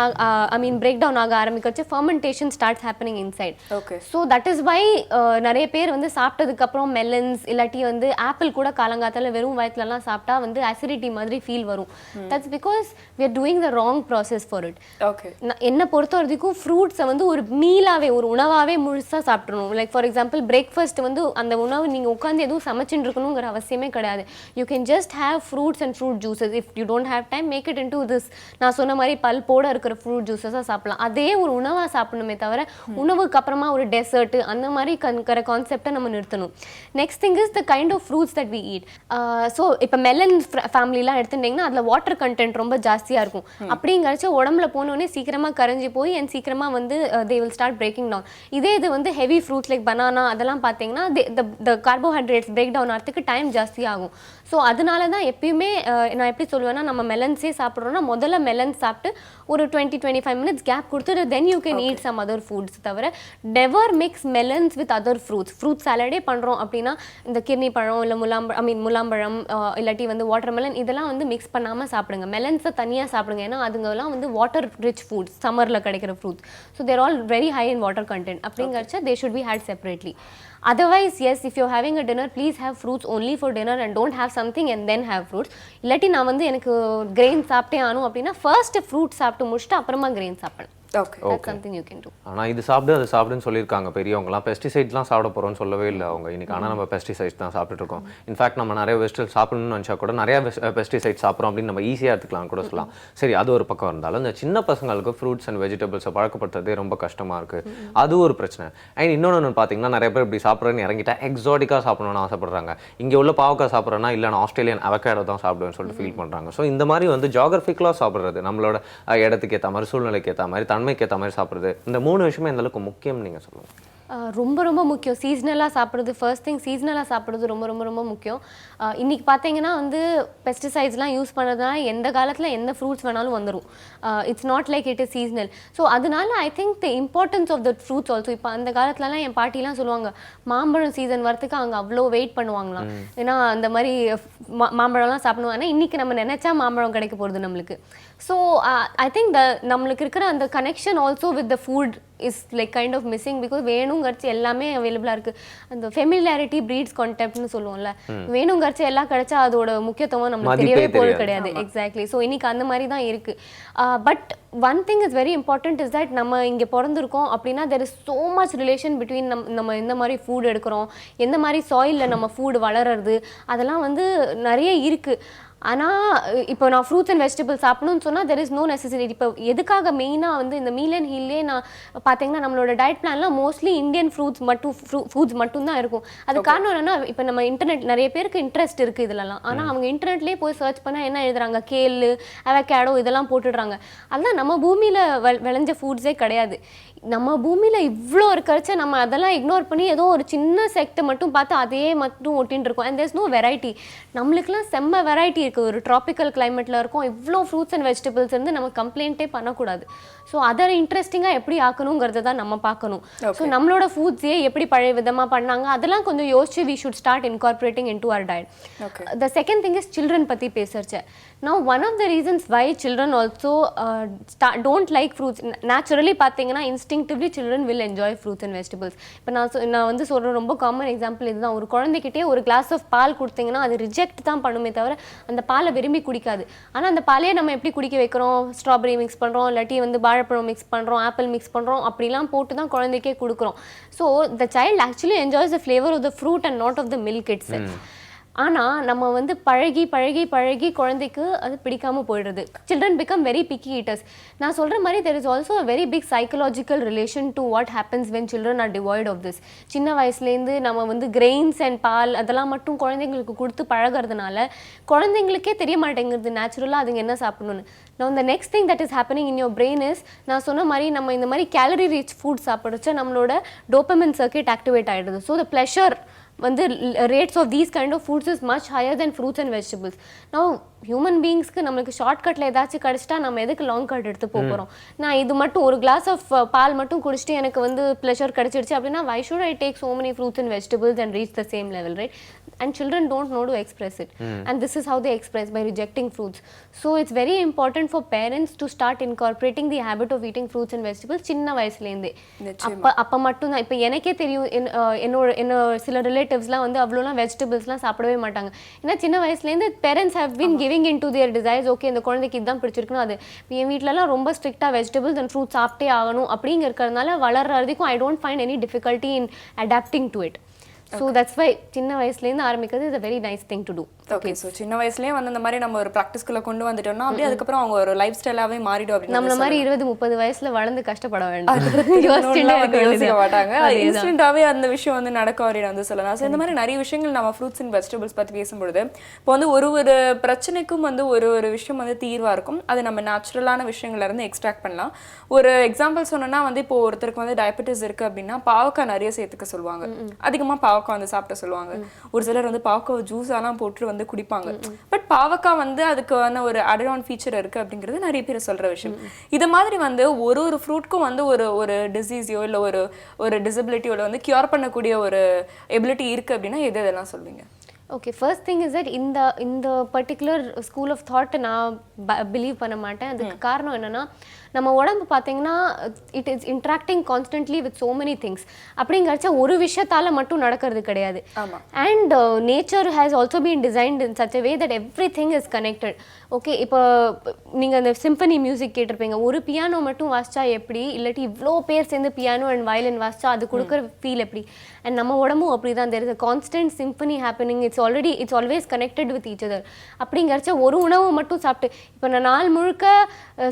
பிரேக் டவுன் ஆக ஆரம்பிச்சு fermentation starts happening inside. Okay. So that is why நிறைய பேர் வந்து சாப்பிட்டதுக்கப்புறம் மெலன்ஸ் இல்லாட்டி வந்து ஆப்பிள் கூட காலங்காத்தால வெறும் வயத்துலலாம் சாப்பிட்டா வந்து அசிடிட்டி மாதிரி ஃபீல் வரும். That's because we are doing the wrong process for it. Okay. என்னை பொறுத்த வரைக்கும் ஃப்ரூட்ஸை வந்து ஒரு மீலாகவே ஒரு உணவாகவே முழுசாக சாப்பிடணும். லைக் ஃபார் எக்ஸாம்பிள் பிரேக்ஃபாஸ்ட் வந்து அந்த உணவு நீங்கள் உட்காந்து எதுவும் சமைச்சுட்டு இருக்கணுங்கிற அவசியமே கிடையாது. You can just have fruits and fruit juices. If you don't have time make it into this நான் சொன்ன மாதிரி பல்போட இருக்கிற ஃப்ரூட் ஜூஸஸாக சாப்பிடலாம். அதே ஒரு உணவாக சாப்பிடணுமே தவிர உணவுக்கு அப்புறமா ஒரு டெசர்ட் அந்த மாதிரி கான்செப்டை நம்ம நிறுத்தணும். Next thing is the kind of fruits that we eat. So இப்போ மெலன் ஃபேமிலிலாம் எடுத்துட்டிங்கன்னா அதில் வாட்டர் கண்டென்ட் ரொம்ப ஜாஸ்தியாக இருக்கும். அப்படிங்கிறச்ச உடம்புல போனோடனே சீக்கிரமாக கரைஞ்சி போய் அண்ட் சீக்கிரமாக வந்து they will start breaking down. இதே இது வந்து ஹெவி ஃப்ரூட்ஸ் லைக் பனானா அதெல்லாம் பார்த்தீங்கன்னா த கார்போஹைட்ரேட்ஸ் பிரேக் டவுன் ஆகிறதுக்கு டைம் ஜாஸ்தி ஆகும். ஸோ அதனால தான் எப்பயுமே நான் எப்படி சொல்லுவேன்னா நம்ம மெலன்ஸே சாப்பிட்றோன்னா முதல்ல மெலன்ஸ் சாப்பிட்டு ஒரு 20-25 மினிட்ஸ் கேப் கொடுத்துட்டு then you can eat some other foods. தவிர never mix melons with other fruits. Fruit சாலடே பண்ணுறோம் அப்படின்னா இந்த கிர்னி பழம் இல்லை முலாம்பழம் இல்லாட்டி வந்து வாட்டர் மெலன் இதெல்லாம் வந்து மிக்ஸ் பண்ணாமல் சாப்பிடுங்க. மெலன்ஸை தனியாக சாப்பிடுங்க. ஏன்னா அதுங்கெல்லாம் வந்து வாட்டர் ரிச் ஃபுட்ஸ் சம்மரில் கிடைக்கிற fruits. So they're all very high in water content. அப்படிங்கிறச்ச they should be had separately. Otherwise, yes, if you're having a dinner, please have fruits only for dinner and don't have something and then have fruits. இல்லாட்டி நான் வந்து எனக்கு grain சாப்பிட்டே ஆனும் அப்படின்னா first fruit சாப்பிட்டு முடிச்சுட்டு அப்புறமா கிரெயின் சாப்பிடணும். Okay. That's something you can do. ஆனால் இது சாப்பிடு அது சாப்பிடுன்னு சொல்லியிருக்காங்க பெரியவங்களாம். பெஸ்டிசைட்லாம் சாப்பிட போகிறோம்னு சொல்லவே இல்லை அவங்க இன்னைக்கு. ஆனால் நம்ம பெஸ்டிசைட்ஸ் தான் சாப்பிட்டுட்டு இருக்கோம். இன்ஃபேக்ட் நம்ம நிறைய வெஜிடபிள் சாப்பிடணும்னு நினச்சா கூட நிறைய பெஸ்டிசைட் சாப்பிட்றோம் அப்படின்னு நம்ம ஈஸியாக எடுத்துக்கலாம் கூட சொல்லலாம். சரி, அது ஒரு பக்கம் இருந்தாலும் இந்த சின்ன பசங்களுக்கு ஃப்ரூட்ஸ் அண்ட் வெஜிடபிள்ஸை பழக்கப்படுத்துறதே ரொம்ப கஷ்டமாக இருக்குது. அது ஒரு பிரச்சனை. அண்ட் இன்னொன்று பார்த்தீங்கன்னா நிறைய பேர் இப்படி சாப்பிட்றேன்னு இறங்கிட்டா எக்ஸாட்டிக்காக சாப்பிடணும்னு ஆசைப்படுறாங்க. இங்கே உள்ள பாவக்காய் சாப்பிட்றேன்னா இல்லை நான் ஆஸ்திரேலியன் அவகேடோ தான் சாப்பிடுவேன்னு சொல்லிட்டு ஃபீல் பண்ணுறாங்க. ஸோ இந்த மாதிரி வந்து ஜியாகிரபிக்கலாக சாப்பிட்றது நம்மளோட இடத்துக்கு ஏற்ற மாதிரி சூழ்நிலைக்கு ஏற்ற மாதிரி தன்மைக்கு ஏற்ற மாதிரி சாப்பிட்றது இந்த மூணு விஷயமே எந்த அளவுக்கு முக்கியம் நீங்க சொல்லுங்க? ரொம்ப ரொம்ப முக்கியம். சீஸ்னலாக சாப்பிட்றது ஃபர்ஸ்ட் திங். சீஸ்னலாக சாப்பிட்றது ரொம்ப ரொம்ப ரொம்ப முக்கியம். இன்றைக்கி பார்த்தீங்கன்னா வந்து பெஸ்டிசைட்ஸ்லாம் யூஸ் பண்ணுறதுனால எந்த காலத்தில் எந்த ஃப்ரூட்ஸ் வேணாலும் வந்துடும். It's not like it is seasonal. So அதனால I think the importance of the fruits also. இப்போ அந்த காலத்துலலாம் என் பாட்டிலாம் சொல்லுவாங்க மாம்பழம் சீசன் வரத்துக்கு அவங்க அவ்வளோ வெயிட் பண்ணுவாங்களாம். ஏன்னா அந்த மாதிரி மாம்பழம்லாம் சாப்பிடுவாங்க. ஆனால் இன்றைக்கி நம்ம நினச்சா மாம்பழம் கிடைக்க போகிறது நம்மளுக்கு. ஸோ ஐ திங்க் நம்மளுக்கு இருக்கிற அந்த connection also with the food is like kind of missing. Because வேணுங்கிறச்சு எல்லாமே அவைலபிளாக இருக்குது. அந்த ஃபெமிலியாரிட்டி ப்ரீட்ஸ் கான்செப்ட்னு சொல்லுவோம்ல, வேணுங்கிறச்சு எல்லாம் கிடைச்சா அதோட முக்கியத்துவம் நம்மளுக்கு தெரியவே போகிறது கிடையாது. எக்ஸாக்ட்லி. ஸோ இன்னைக்கு அந்த மாதிரி தான் இருக்குது. But one thing is very important is that நம்ம இங்கே பிறந்திருக்கோம் அப்படின்னா there is so much relation between நம்ம எந்த மாதிரி ஃபுட் எடுக்கிறோம், எந்த மாதிரி சாயிலில் நம்ம ஃபுட் வளர்றது, அதெல்லாம் வந்து நிறைய இருக்குது. ஆனால் இப்போ நான் ஃப்ரூட்ஸ் அண்ட் வெஜிடபிள்ஸ் சாப்பிடணும்னு சொன்னால் தெர் இஸ் நோ நெசசிட்டி. இப்போ எதுக்காக மெயினாக வந்து இந்த மீல் அண்ட் ஹில்லே நான் பார்த்தீங்கன்னா நம்மளோட டயட் பிளான்லாம் மோஸ்ட்லி இந்தியன் ஃபுட்ஸ் மட்டும்தான் இருக்கும். அது காரணம் என்னன்னா இப்போ நம்ம இன்டர்நெட் நிறைய பேருக்கு இன்ட்ரெஸ்ட் இருக்குது இதிலலாம். ஆனால் அவங்க இன்டர்நெட்லேயே போய் சர்ச் பண்ணால் என்ன எழுதுறாங்க, கேல் அவகேடோ இதெல்லாம் போட்டுடுறாங்க. அதெல்லாம் நம்ம பூமியில் விளைஞ்ச ஃபுட்ஸே கிடையாது. நம்ம பூமியில் இவ்வளோ இருக்கிறச்ச நம்ம அதெல்லாம் இக்னோர் பண்ணி ஏதோ ஒரு சின்ன செக்டை மட்டும் பார்த்து அதே மட்டும் ஒட்டின்னு இருக்கோம். And there's no variety. நம்மளுக்குலாம் செம்ம வெரைட்டி இருக்குது, ஒரு ட்ராபிக்கல் கிளைமேட்டில் இருக்கும், இவ்வளோ ஃப்ரூட்ஸ் அண்ட் வெஜிடபிள்ஸ் இருந்து நம்ம கம்ப்ளைண்ட்டே பண்ணக்கூடாது. ஸோ அதை இன்ட்ரெஸ்டிங்காக எப்படி ஆக்கணுங்கிறத தான் நம்ம பார்க்கணும். ஸோ நம்மளோட ஃபுட்ஸே எப்படி பழைய விதமாக பண்ணாங்க அதெல்லாம் கொஞ்சம் யோசிச்சு we should start incorporating into our diet. The second thing is children பற்றி பேசுறச்ச. Now one of the reasons why children also don't like fruits, naturally பார்த்தீங்கன்னா instinctively children will enjoy fruits and vegetables. இப்போ நான் வந்து சொல்கிற ரொம்ப common example இதுதான். ஒரு குழந்தைகிட்டே ஒரு கிளாஸ் ஆஃப் பால் கொடுத்தீங்கன்னா அது ரிஜெக்ட் தான் பண்ணுமே தவிர அந்த பாலை விரும்பி குடிக்காது. ஆனால் அந்த பாலையே நம்ம எப்படி குடிக்க வைக்கிறோம், ஸ்ட்ராபெரி மிக்ஸ் பண்ணுறோம், இல்லாட்டி வந்து வாழைப்பழம் மிக்ஸ் பண்ணுறோம், ஆப்பிள் மிக்ஸ் பண்ணுறோம், அப்படிலாம் போட்டு தான் குழந்தைக்கே கொடுக்குறோம். So the child actually enjoys the flavor of the fruit and not of the milk itself. ஆனால் நம்ம வந்து பழகி பழகி பழகி குழந்தைக்கு அது பிடிக்காமல் போயிடுறது. Children become very picky eaters. நான் சொல்கிற மாதிரி there is also a very big psychological relation to what happens when children are devoid of this. சின்ன வயசுலேருந்து நம்ம வந்து கிரெயின்ஸ் அண்ட் பால் அதெல்லாம் மட்டும் குழந்தைங்களுக்கு கொடுத்து பழகிறதுனால குழந்தைங்களுக்கே தெரிய மாட்டேங்குது நேச்சுரலாக அதுங்க என்ன சாப்பிடணும்னு. நான் the next thing that is happening in your brain is, நான் சொன்ன மாதிரி நம்ம இந்த மாதிரி கேலரி ரிச் ஃபுட் சாப்பிடுச்சா நம்மளோட டோபமைன் சர்க்கியூட் ஆக்டிவேட் ஆகிடுது. ஸோ த ப்ளஷர் வந்து rates of these kind of foods is much higher than fruits and vegetables. Now human பீயிங்ஸ்க்கு நம்மளுக்கு ஷார்ட்கட்டில் ஏதாச்சும் கிடச்சிட்டா நம்ம எதுக்கு லாங் கட் எடுத்து போகிறோம்? நான் இது மட்டும் ஒரு கிளாஸ் ஆஃப் பால் மட்டும் குடிச்சிட்டு எனக்கு வந்து ப்ளஷர் கிடச்சிடுச்சு அப்படின்னா why should I take so many fruits and vegetables and reach the same level, right? And children don't know to express it. And this is how they express, by rejecting fruits. So it's very important for parents to start incorporating the habit of eating fruits and vegetables சின்ன வயசுலேருந்தே. அப்போ மட்டும்தான். இப்போ எனக்கே தெரியும் என்னோட சில ரிலேட்டிவ்ஸ்லாம் வந்து அவ்வளோலாம் வெஜிடபிள்ஸ்லாம் சாப்பிடவே மாட்டாங்க. ஏன்னா சின்ன வயசுலேருந்து parents have been giving in to their desires. Okay இந்த குழந்தைக்கு இதுதான் பிடிச்சிருக்குன்னு அது என் வீட்டிலலாம் ரொம்ப ஸ்ட்ரிக்டாக வெஜிடபிள்ஸ் அண்ட் ஃப்ரூட்ஸ் சாப்பிட்டே ஆகணும் அப்படிங்க இருக்கிறதுனால வளர்ற வரைக்கும் I don't find any difficulty in adapting to it. So that's why சின்ன வயசுலேருந்து ஆரம்பிக்கிறது is a very nice thing to do. Okay, so சின்ன வயசுலேயே வந்து இந்த மாதிரி நம்ம ஒரு ப்ராக்டிஸ்குள்ளே கொண்டு வந்துட்டோம்னா அப்படியே அதுக்கப்புறம் அவங்க ஒரு லைஃப் ஸ்டைலாகவே மாறிடும். அப்படின்னு நம்மள மாதிரி 20-30 வயசுல வளர்ந்து கஷ்டப்பட வேண்டாம், யோசிக்க மாட்டாங்க. இன்ஸ்டன்டாகவே அந்த விஷயம் வந்து நடக்கும் அப்படின்னு வந்து சொல்லலாம். ஸோ இந்த மாதிரி நிறைய விஷயங்கள் நம்ம ஃப்ரூட்ஸ் அண்ட் வெஜிடபிள்ஸ் பற்றி பேசும்பொழுது இப்போ வந்து ஒரு ஒரு பிரச்சனைக்கும் வந்து ஒரு ஒரு விஷயம் வந்து தீர்வாக இருக்கும். அது நம்ம நேச்சுரலான விஷயங்கள்லேருந்து எக்ஸ்ட்ராக்ட் பண்ணலாம். ஒரு எக்ஸாம்பிள் சொன்னோன்னா வந்து இப்போ ஒருத்தருக்கு வந்து டயபெட்டிஸ் இருக்குது அப்படின்னா பாவக்காய் நிறைய சேர்த்துக்க சொல்லுவாங்க, அதிகமாக பாவக்காய் வந்து சாப்பிட சொல்லுவாங்க. ஒரு சிலர் வந்து பாவக்காய் ஜூஸாலாம் போட்டு வந்து குடிப்பாங்க. பட் பாவக்காய் வந்து அதுக்கு வந்து ஒரு added on feature இருக்கு அப்படிங்கிறது நிறைய பேர் சொல்ற விஷயம். இது மாதிரி வந்து ஒரு ஒரு ஃப்ரூட்க்கும் வந்து ஒரு ஒரு டிசீஸையோ இல்லை ஒரு டிசபிலிட்டியோ வந்து கியூர் பண்ணக்கூடிய ஒரு எபிலிட்டி இருக்கு அப்படின்னா எது எதெல்லாம் சொல்வீங்க? Okay, first thing is that இந்த பர்டிகுலர் ஸ்கூல் ஆஃப் தாட் நான் பிலீவ் பண்ண மாட்டேன். அதுக்கு காரணம் என்னன்னா நம்ம உடம்பு பார்த்தீங்கன்னா it is interacting constantly with so many things. அப்படிங்கிறச்ச ஒரு விஷயத்தால் மட்டும் நடக்கிறது கிடையாது. And nature has also been designed in such a way that everything is connected. Okay, இப்போ நீங்கள் அந்த சிம்பனி மியூசிக் கேட்டிருப்பீங்க. ஒரு பியானோ மட்டும் வாசிச்சா எப்படி, இல்லாட்டி இவ்வளோ பேர் சேர்ந்து பியானோ அண்ட் வயலின் வாசிச்சா அது கொடுக்குற ஃபீல் எப்படி. அண்ட் நம்ம உடம்பும் அப்படி தான். There is a constant symphony happening. It's always connected with each other. அப்படிங்கிறச்ச ஒரு உணவு மட்டும் சாப்பிட்டு இப்போ நான் நாள் முழுக்க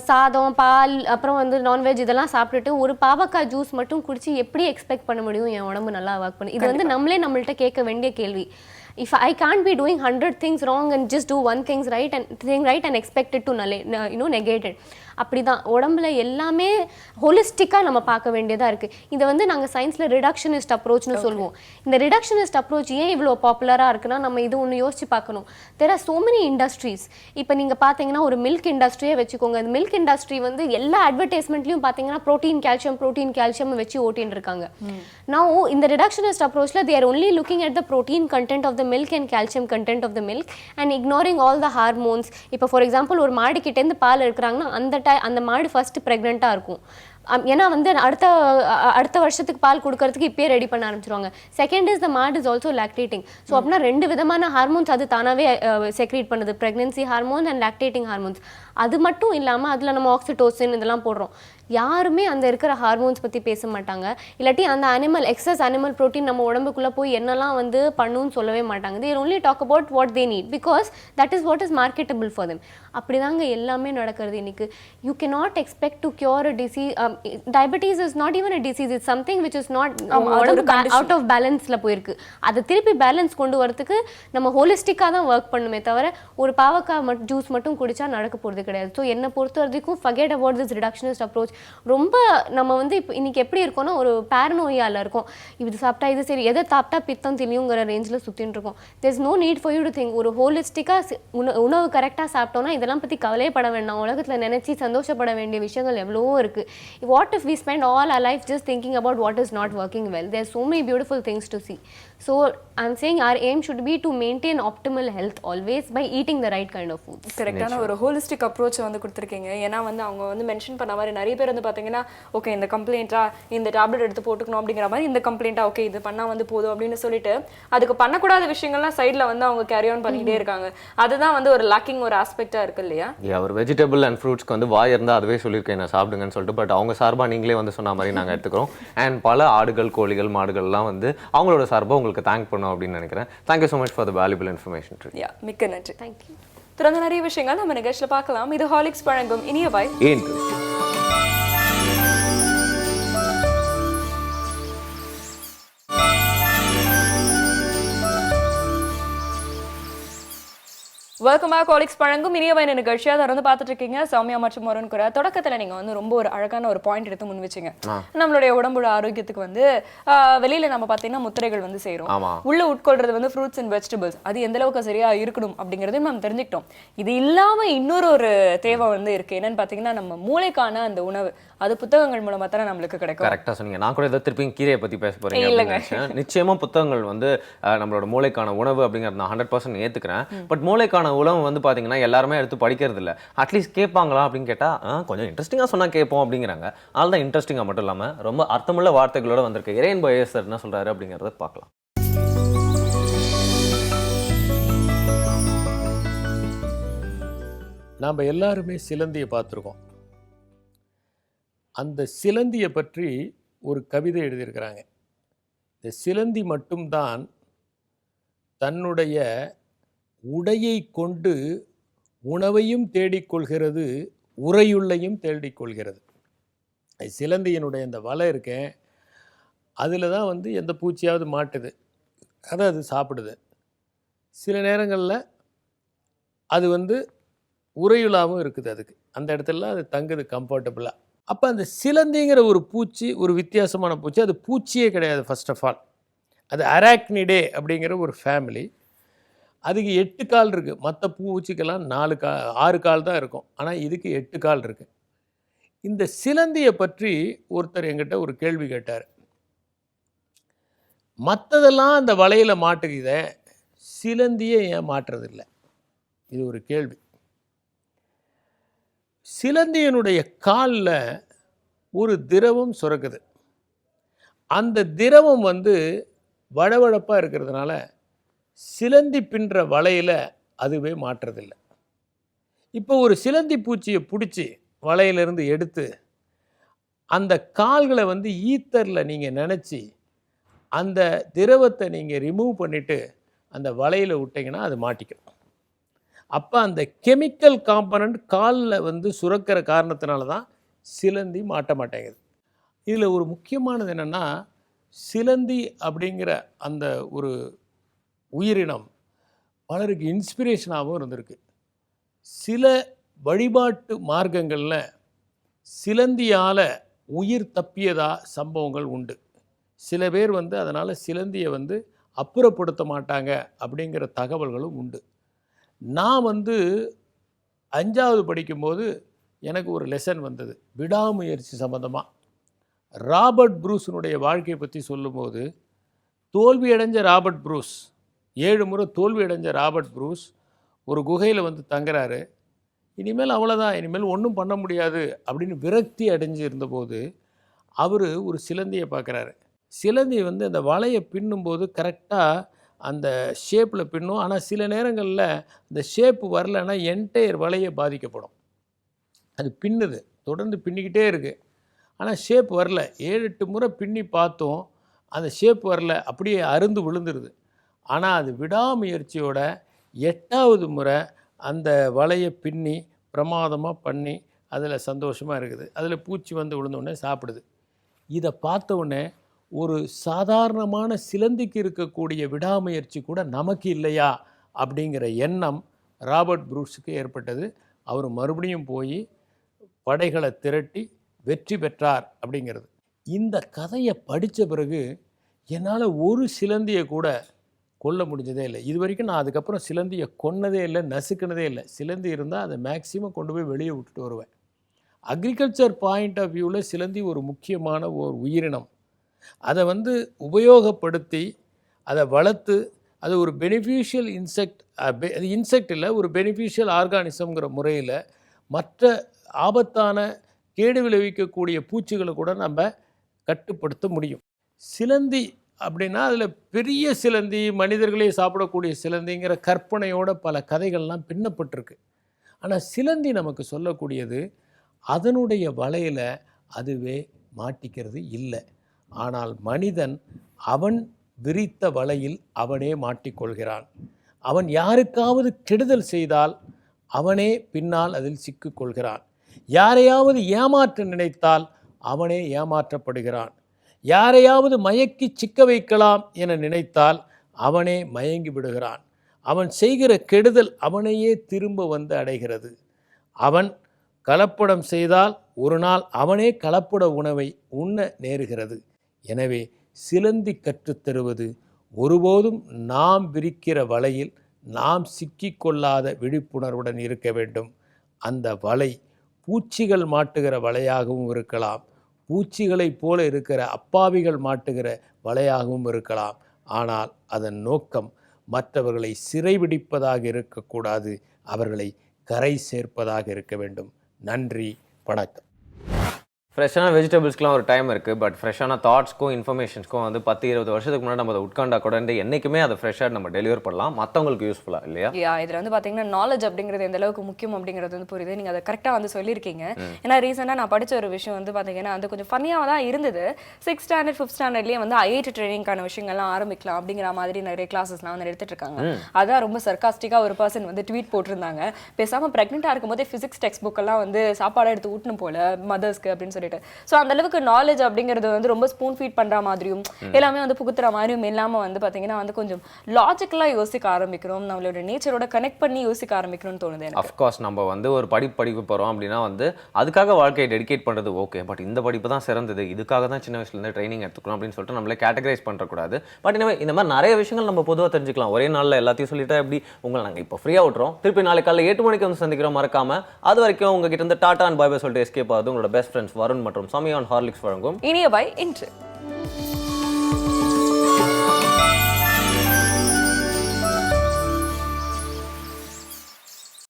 சாதம் பால் அப்புறம் வந்து நான்வெஜ் இதெல்லாம் சாப்பிட்டுட்டு ஒரு பாவக்காய் ஜூஸ் மட்டும் குடிச்சு எப்படி எக்ஸ்பெக்ட் பண்ண முடியும் என் உடம்பு நல்லா ஒர்க் பண்ணு? இது வந்து நம்மள்ட்ட கேட்க வேண்டிய கேள்வி. If I can't be doing 100 things wrong and just do one thing right and expect it to negate it. அப்படிதான் உடம்புல எல்லாமே ஹோலிஸ்டிக்காக நம்ம பார்க்க வேண்டியதாக இருக்குது. இதை வந்து நாங்கள் சயின்ஸில் ரிடக்ஷனிஸ்ட் அப்ரோச்னு சொல்லுவோம். இந்த ரிடக்ஷனிஸ்ட் அப்ரோச் ஏன் இவ்வளோ பாப்புலராக இருக்குன்னா நம்ம இது ஒன்று யோசிச்சு பார்க்கணும். There are so many industries. இப்போ நீங்கள் பார்த்தீங்கன்னா ஒரு மில்க் இண்டஸ்ட்ரியே வச்சுக்கோங்க. அந்த மில்க் இண்டஸ்ட்ரி வந்து எல்லா அட்வர்டைஸ்மெண்ட்லையும் பார்த்தீங்கன்னா ப்ரோட்டீன் கால்சியம் வச்சு ஓட்டின்னு இருக்காங்க. நான் இந்த ரிடக்ஷனிஸ்ட் அப்ரோச்சில் they are only looking at the protein content of the milk and calcium content of the milk and ignoring all the hormones. இப்போ ஃபார் எக்ஸாம்பிள் ஒரு மாடு கிட்டேருந்து பால் எடுக்கிறாங்கன்னா அந்த மாடு ஃபர்ஸ்ட் ப்ரெக்னெண்ட்டாக இருக்கும். ஏன்னா வந்து அடுத்த வருஷத்துக்கு பால் கொடுக்கறதுக்கு இப்பயே ரெடி பண்ண ஆரம்பிச்சிருவாங்க. Second is the mat is also lactating. So அப்படின்னா 2 விதமான ஹார்மோன்ஸ் அது தானாகவே செக்ரேட் பண்ணுது, pregnancy hormones and lactating hormones. அது மட்டும் இல்லாமல் அதில் நம்ம ஆக்சிடோசின் இதெல்லாம் போடுறோம். யாருமே அந்த இருக்கிற ஹார்மோன்ஸ் பற்றி பேச மாட்டாங்க. இல்லாட்டி அந்த எக்ஸஸ் அனிமல் ப்ரோட்டீன் நம்ம உடம்புக்குள்ளே போய் என்னெல்லாம் வந்து பண்ணுன்னு சொல்லவே மாட்டாங்க. they only talk about what they need because that is what is marketable for them. அப்படிதாங்க எல்லாமே நடக்கிறது இன்னைக்கு. you cannot expect to cure a disease. Diabetes is not even a disease, it's something which is not out of பேலன்ஸில் போயிருக்கு. அதை திருப்பி balance கொண்டு வரதுக்கு நம்ம ஹோலிஸ்டிக்காக தான் ஒர்க் பண்ணுமே தவிர ஒரு பாவக்காய் ஜூஸ் மட்டும் குடிச்சா நடக்க போகிறது கிடையாது. ஸோ என்னை பொறுத்த வரைக்கும் ஃபர்கெட் அபவுட் திஸ் ரிடக்ஷனிஸ்ட் அப்ரோச். ரொம்ப நம்ம வந்து இப்போ இன்னைக்கு எப்படி இருக்கோம்னா ஒரு பேரனோயால இருக்கும். இது சாப்பிட்டா இது சரி, எதை சாப்பிட்டா பித்தம் தெளியுங்கிற ரேஞ்சில் சுற்றின்னு இருக்கோம். There is no need for you to think. ஒரு ஹோலிஸ்டிக்காக உணவு கரெக்டாக சாப்பிட்டோம்னா இதெல்லாம் பற்றி கவலைப்பட வேண்டாம். உலகத்தில் நினைச்சி சந்தோஷப்பட வேண்டிய விஷயங்கள் எவ்வளவோ இருக்கு. What if we spend all our life just thinking about what is not working well? There are so many beautiful things to see. So I'm saying our aim should be to maintain optimal health always by eating the right kind of food. கரெக்டான ஒரு holistic approach வந்து கொடுத்துருக்கீங்க. ஏன்னா வந்து அவங்க வந்து mention பண்ண மாதிரி நிறைய பேர் வந்து பார்த்தீங்கன்னா ஓகே இந்த கம்ப்ளைண்ட்டா இந்த டேப்லெட் எடுத்து போட்டுக்கணும் அப்படிங்கிற மாதிரி, இந்த கம்ப்ளைண்ட்டா ஓகே இது பண்ணால் வந்து போதும் அப்படின்னு சொல்லிட்டு அதுக்கு பண்ணக்கூடாத விஷயங்கள்லாம் சைடில் வந்து அவங்க கேரி ஆன் பண்ணிக்கிட்டே இருக்காங்க. அதுதான் வந்து ஒரு லேக்கிங் ஒரு ஆஸ்பெக்டாக இருக்கு இல்லையா? ஒரு வெஜிடபிள் அண்ட் ஃப்ரூட்ஸ்க்கு வந்து வாய் இருந்தால் அதுவே சொல்லியிருக்கேன் நான் சாப்பிடுங்கன்னு சொல்லிட்டு. பட் அவங்க சார்பாக நீங்களே வந்து சொன்ன மாதிரி நாங்கள் எடுத்துக்கிறோம். அண்ட் பல ஆடுகள் கோழிகள் மாடுகள்லாம் வந்து அவங்களோட சார்பாக உங்களுக்கு தேங்க் பண்ணோம் அப்படின்னு நினைக்கிறேன். Thank you so much for the valuable information. மிக்க நன்றி. Thank you. தொடர்ந்து நிறைய விஷயங்கள் நம்ம நிகழ்ச்சியில் பார்க்கலாம். இது ஹாலிக்ஸ் வழங்கும் இனியவாய். இன்று வெல்கம் பேக். ஹாலிக்ஸ் வழங்கும் இனியவாய் நிகழ்ச்சியாக தொடர்ந்து பார்த்துட்டு இருக்கீங்க. சௌமியா மற்றும் மருன் கூட தொடக்கத்தில் நீங்கள் வந்து ரொம்ப ஒரு அழகான ஒரு பாயிண்ட் எடுத்து முன் வச்சிங்க. நம்மளுடைய உடம்போட ஆரோக்கியத்துக்கு வந்து வெளியில நம்ம பார்த்தீங்கன்னா முத்திரைகள் வந்து செய்கிறோம். உள்ள உட்கொள்றது வந்து ஃப்ரூட்ஸ் அண்ட் வெஜிடபிள்ஸ் அது எந்த அளவுக்கு சரியா இருக்கணும் அப்படிங்கிறதையும் நம்ம தெரிஞ்சுக்கிட்டோம். இது இல்லாம இன்னொரு ஒரு தேவை வந்து இருக்கு. என்னன்னு பார்த்தீங்கன்னா நம்ம மூளைக்கான அந்த உணவு அது புத்தகங்கள் மூலமா தானே நம்மளுக்கு கிடைக்கும். கரெக்டாக சொன்னீங்க. நான் கூட ஏதோ திருப்பி கீரையை பற்றி பேச போறீங்க. நிச்சயமா புத்தகங்கள் வந்து நம்மளோட மூளைக்கான உணவு அப்படிங்கிறது நான் 100% ஏற்றுக்கிறேன். பட் மூளைக்கான உணவு வந்து பார்த்தீங்கன்னா எல்லாருமே எடுத்து படிக்கிறது இல்லை. அட்லீஸ்ட் கேட்பாங்களா அப்படின்னு கேட்டால் கொஞ்சம் இன்ட்ரெஸ்டிங்காக சொன்னால் கேட்போம் அப்படிங்கிறாங்க. அதனால தான் இன்ட்ரெஸ்டிங்காக மட்டும் இல்லாமல் ரொம்ப அர்த்தமுள்ள வார்த்தைகளோட வந்திருக்கு. இறையன் சார் என்ன சொல்கிறாரு அப்படிங்கிறத பார்க்கலாம். நாம் எல்லாருமே சிலந்தியை பார்த்துருக்கோம். அந்த சிலந்தியை பற்றி ஒரு கவிதை எழுதியிருக்கிறாங்க. இந்த சிலந்தி மட்டும்தான் தன்னுடைய உடையை கொண்டு உணவையும் தேடிக்கொள்கிறது, உறையுள்ளையும் தேடிக்கொள்கிறது. சிலந்தியினுடைய இந்த வலை இருக்கேன், அதில் தான் வந்து எந்த பூச்சியாவது மாட்டுது, அதை அது சாப்பிடுது. சில நேரங்களில் அது வந்து உறையுளாகவும் இருக்குது, அதுக்கு அந்த இடத்துல அது தங்குது கம்ஃபர்டபுளாக. அப்போ அந்த சிலந்திங்கிற ஒரு பூச்சி ஒரு வித்தியாசமான பூச்சி. அது பூச்சியே கிடையாது. ஃபர்ஸ்ட் ஆஃப் ஆல் அது அராக்னிடே அப்படிங்கிற ஒரு ஃபேமிலி. அதுக்கு 8 கால் இருக்குது. மற்ற பூச்சிக்கெல்லாம் 6 கால் தான் இருக்கும். ஆனால் இதுக்கு 8 கால் இருக்குது. இந்த சிலந்தியை பற்றி ஒருத்தர் என்கிட்ட ஒரு கேள்வி கேட்டார். மற்றதெல்லாம் அந்த வலையில் மாட்டுக்குதே, சிலந்தியை ஏன் மாட்டுறதில்லை? இது ஒரு கேள்வி. சிலந்தியினுடைய காலில் ஒரு திரவம் சுரக்குது. அந்த திரவம் வந்து வழவழப்பாக இருக்கிறதுனால சிலந்தி பின்ற வலையில் அதுவே மாட்டுறதில்லை. இப்போ ஒரு சிலந்தி பூச்சியை பிடிச்சி வலையிலிருந்து எடுத்து அந்த கால்களை வந்து ஈத்தரில் நீங்கள் நினச்சி அந்த திரவத்தை நீங்கள் ரிமூவ் பண்ணிவிட்டு அந்த வலையில் விட்டிங்கன்னா அது மாட்டிக்கும். அப்போ அந்த கெமிக்கல் காம்பனண்ட் காலில் வந்து சுரக்கிற காரணத்தினால தான் சிலந்தி மாட்ட மாட்டேங்குது. இதில் ஒரு முக்கியமானது என்னென்னா, சிலந்தி அப்படிங்கிற அந்த ஒரு உயிரினம் பலருக்கு இன்ஸ்பிரேஷனாகவும் இருந்திருக்கு. சில வழிபாட்டு மார்க்கங்களில் சிலந்தியால் உயிர் தப்பியதா சம்பவங்கள் உண்டு. சில பேர் வந்து அதனால் சிலந்தியை வந்து அப்புறப்படுத்த மாட்டாங்க அப்படிங்கிற தகவல்களும் உண்டு. நான் வந்து 5வது படிக்கும்போது எனக்கு ஒரு லெசன் வந்தது விடாமுயற்சி சம்பந்தமாக. ராபர்ட் ப்ரூஸினுடைய வாழ்க்கையை பற்றி சொல்லும்போது, தோல்வியடைஞ்ச ராபர்ட் ப்ரூஸ், 7 முறை தோல்வியடைஞ்ச ராபர்ட் ப்ரூஸ் ஒரு குகையில் வந்து தங்குறாரு. இனிமேல் அவ்வளோதான், இனிமேல் ஒன்றும் பண்ண முடியாது அப்படின்னு விரக்தி அடைஞ்சு இருந்தபோது அவர் ஒரு சிலந்தியை பார்க்குறாரு. சிலந்தி வந்து அந்த வலையை பின்னும்போது கரெக்டாக அந்த ஷேப்பில் பின்னும். ஆனால் சில நேரங்களில் அந்த ஷேப்பு வரலைன்னா என்டையர் வலையை பாதிக்கப்படும். அது பின்னுது, தொடர்ந்து பின்னிக்கிட்டே இருக்குது. ஆனால் ஷேப் வரல. 7-8 முறை பின்னி பார்த்தோம், அந்த ஷேப் வரல, அப்படியே அருந்து விழுந்துருது. ஆனால் அது விடாமுயற்சியோட 8வது முறை அந்த வலையை பின்னி பிரமாதமாக பண்ணி அதில் சந்தோஷமாக இருக்குது, அதில் பூச்சி வந்து விழுந்தோடனே சாப்பிடுது. இதை பார்த்த உடனே ஒரு சாதாரணமான சிலந்திக்கு இருக்கக்கூடிய விடாமுயற்சி கூட நமக்கு இல்லையா அப்படிங்கிற எண்ணம் ராபர்ட் ப்ரூஸுக்கு ஏற்பட்டது. அவர் மறுபடியும் போய் படைகளை திரட்டி வெற்றி பெற்றார் அப்படிங்கிறது. இந்த கதையை படித்த பிறகு என்னால் ஒரு சிலந்தியை கூட கொல்ல முடிஞ்சதே இல்லை. இது வரைக்கும் நான் அதுக்கப்புறம் சிலந்தியை கொன்னதே இல்லை, நசுக்கினதே இல்லை. சிலந்தி இருந்தால் அதை மேக்சிமம் கொண்டு போய் வெளியே விட்டுட்டு வருவேன். அக்ரிகல்ச்சர் பாயிண்ட் ஆஃப் வியூவில் சிலந்தி ஒரு முக்கியமான ஒரு உயிரினம். அதை வந்து உபயோகப்படுத்தி அதை வளர்த்து அது ஒரு பெனிஃபிஷியல் இன்செக்ட், அது இன்செக்ட் இல்லை, ஒரு பெனிஃபிஷியல் ஆர்கானிசம்ங்கிற முறையில் மற்ற ஆபத்தான கேடு விளைவிக்கக்கூடிய பூச்சிகளை கூட நம்ம கட்டுப்படுத்த முடியும். சிலந்தி அப்படின்னா அதில் பெரிய சிலந்தி, மனிதர்களே சாப்பிடக்கூடிய சிலந்திங்கிற கற்பனையோட பல கதைகள்லாம் பின்னப்பட்டிருக்கு. ஆனால் சிலந்தி நமக்கு சொல்லக்கூடியது அதனுடைய வலையில் அதுவே மாட்டிக்கிறது இல்லை. ஆனால் மனிதன் அவன் விரித்த வலையில் அவனே மாட்டிக்கொள்கிறான். அவன் யாருக்காவது கெடுதல் செய்தால் அவனே பின்னால் அதில் சிக்கிக்கொள்கிறான். யாரையாவது ஏமாற்ற நினைத்தால் அவனே ஏமாற்றப்படுகிறான். யாரையாவது மயக்கி சிக்க வைக்கலாம் என நினைத்தால் அவனே மயங்கி விடுகிறான். அவன் செய்கிற கெடுதல் அவனையே திரும்ப வந்து அடைகிறது. அவன் கலப்படம் செய்தால் ஒரு நாள் அவனே கலப்பட உணவை உண்ண நேருகிறது. எனவே சிலந்தி கற்றுத்தருவது ஒருபோதும் நாம் விரிக்கிற வலையில் நாம் சிக்கிக்கொள்ளாத விழிப்புணர்வுடன் இருக்க வேண்டும். அந்த வலை பூச்சிகள் மாட்டுகிற வலையாகவும் இருக்கலாம், பூச்சிகளைப் போல இருக்கிற அப்பாவிகள் மாட்டுகிற வலையாகவும் இருக்கலாம். ஆனால் அதன் நோக்கம் மற்றவர்களை சிறைபிடிப்பதாக இருக்கக்கூடாது, அவர்களை கரை சேர்ப்பதாக இருக்க வேண்டும். நன்றி, வணக்கம். ஃப்ரெஷ்ஷான வெஜிடபிள்ஸ்க்குலாம் ஒரு டைம் இருக்குது, பட் ஃப்ரெஷ்ஷான தாட்ஸ்க்கும் இன்ஃபர்மேஷன்ஸ்க்கும் வந்து 10-20 வருஷத்துக்கு முன்னாடி நம்ம அதை உட்காண்டா கூட என்றைக்குமே அதை ஃப்ரெஷ்ஷாக நம்ம டெலிவர் பண்ணலாம், மற்றவங்களுக்கு யூஸ்ஃபுல்லாக இல்லையா? இதில் வந்து பார்த்தீங்கன்னா நாலேஜ் அப்படிங்கிறது எந்த அளவுக்கு முக்கியம் அப்படிங்கிறது வந்து புரியுது. நீங்கள் அதை கரெக்டாக வந்து சொல்லியிருக்கீங்க. ஏன்னா ரீசெண்டாக நான் படித்த ஒரு விஷயம் வந்து பார்த்தீங்கன்னா அது கொஞ்சம் ஃபன்னியாக தான் இருந்தது. 6th standard 5th standardலேயே வந்து IIT ட்ரைனிங்கான விஷயங்கள்லாம் ஆரம்பிக்கலாம் அப்படிங்கிற மாதிரி நிறைய கிளாஸஸ்லாம் வந்து எடுத்துட்டு இருக்காங்க. அதான் ரொம்ப சர்காஸ்டிக்காக ஒரு பர்சன் வந்து ட்வீட் போட்டிருந்தாங்க, பேசாமல் ப்ரெக்னெண்ட்டாக இருக்கும்போதே ஃபிசிக்ஸ் டெக்ஸ்ட் புக்கெல்லாம் வந்து சாப்பாடு எடுத்து ஊட்டணும் போல மதர்ஸ்க்கு அப்படின்னு சொல்லிட்டு. ஸோ அந்த அளவுக்கு நாலேஜ் அப்படிங்கிறது வந்து ரொம்ப ஸ்பூன் ஃபீட் பண்ணுற மாதிரியும் எல்லாமே வந்து புகுத்துற மாதிரியும் இல்லாமல் வந்து பார்த்தீங்கன்னா வந்து கொஞ்சம் லாஜிக்கலாக யோசிக்க ஆரம்பிக்கிறோம், நம்மளோட நேச்சரோட கனெக்ட் பண்ணி யோசிக்க ஆரம்பிக்கணும்னு தோணுது. அஃப்கோர்ஸ் நம்ம வந்து ஒரு படிப்பு போகிறோம் அப்படின்னா வந்து அதுக்காக வாழ்க்கையை டெடிகேட் பண்ணுறது ஓகே, பட் இந்த படிப்பு தான் சிறந்தது, இதுக்காக தான் சின்ன வயசுலேருந்து ட்ரைனிங் எடுத்துக்கணும் அப்படின்னு சொல்லிட்டு நம்மளே கேட்டகரைஸ் பண்ணுறக்கூடாது. பட் இந்த மாதிரி நிறைய விஷயங்கள் நம்ம பொதுவாக தெரிஞ்சுக்கலாம். ஒரே நாளில் எல்லாத்தையும் சொல்லிட்டா எப்படி? உங்களை நாங்கள் இப்போ ஃப்ரீயாக விட்டுறோம், திருப்பி நாளைக்கு காலையில் 8 மணிக்கு வந்து சந்திக்கிறோம். மறக்காம அது வரைக்கும் உங்ககிட்ட இருந்து டாடா அண்ட் பாய் பாய் சொல்லிட்டு எஸ்கேப் ஆகுது உங்களோட பெஸ்ட் ஃப்ரெண்ட்ஸ் வருண் மற்றும் சமயம் ஹார்லிக்ஸ் வழங்கும் இனியவை இன்று.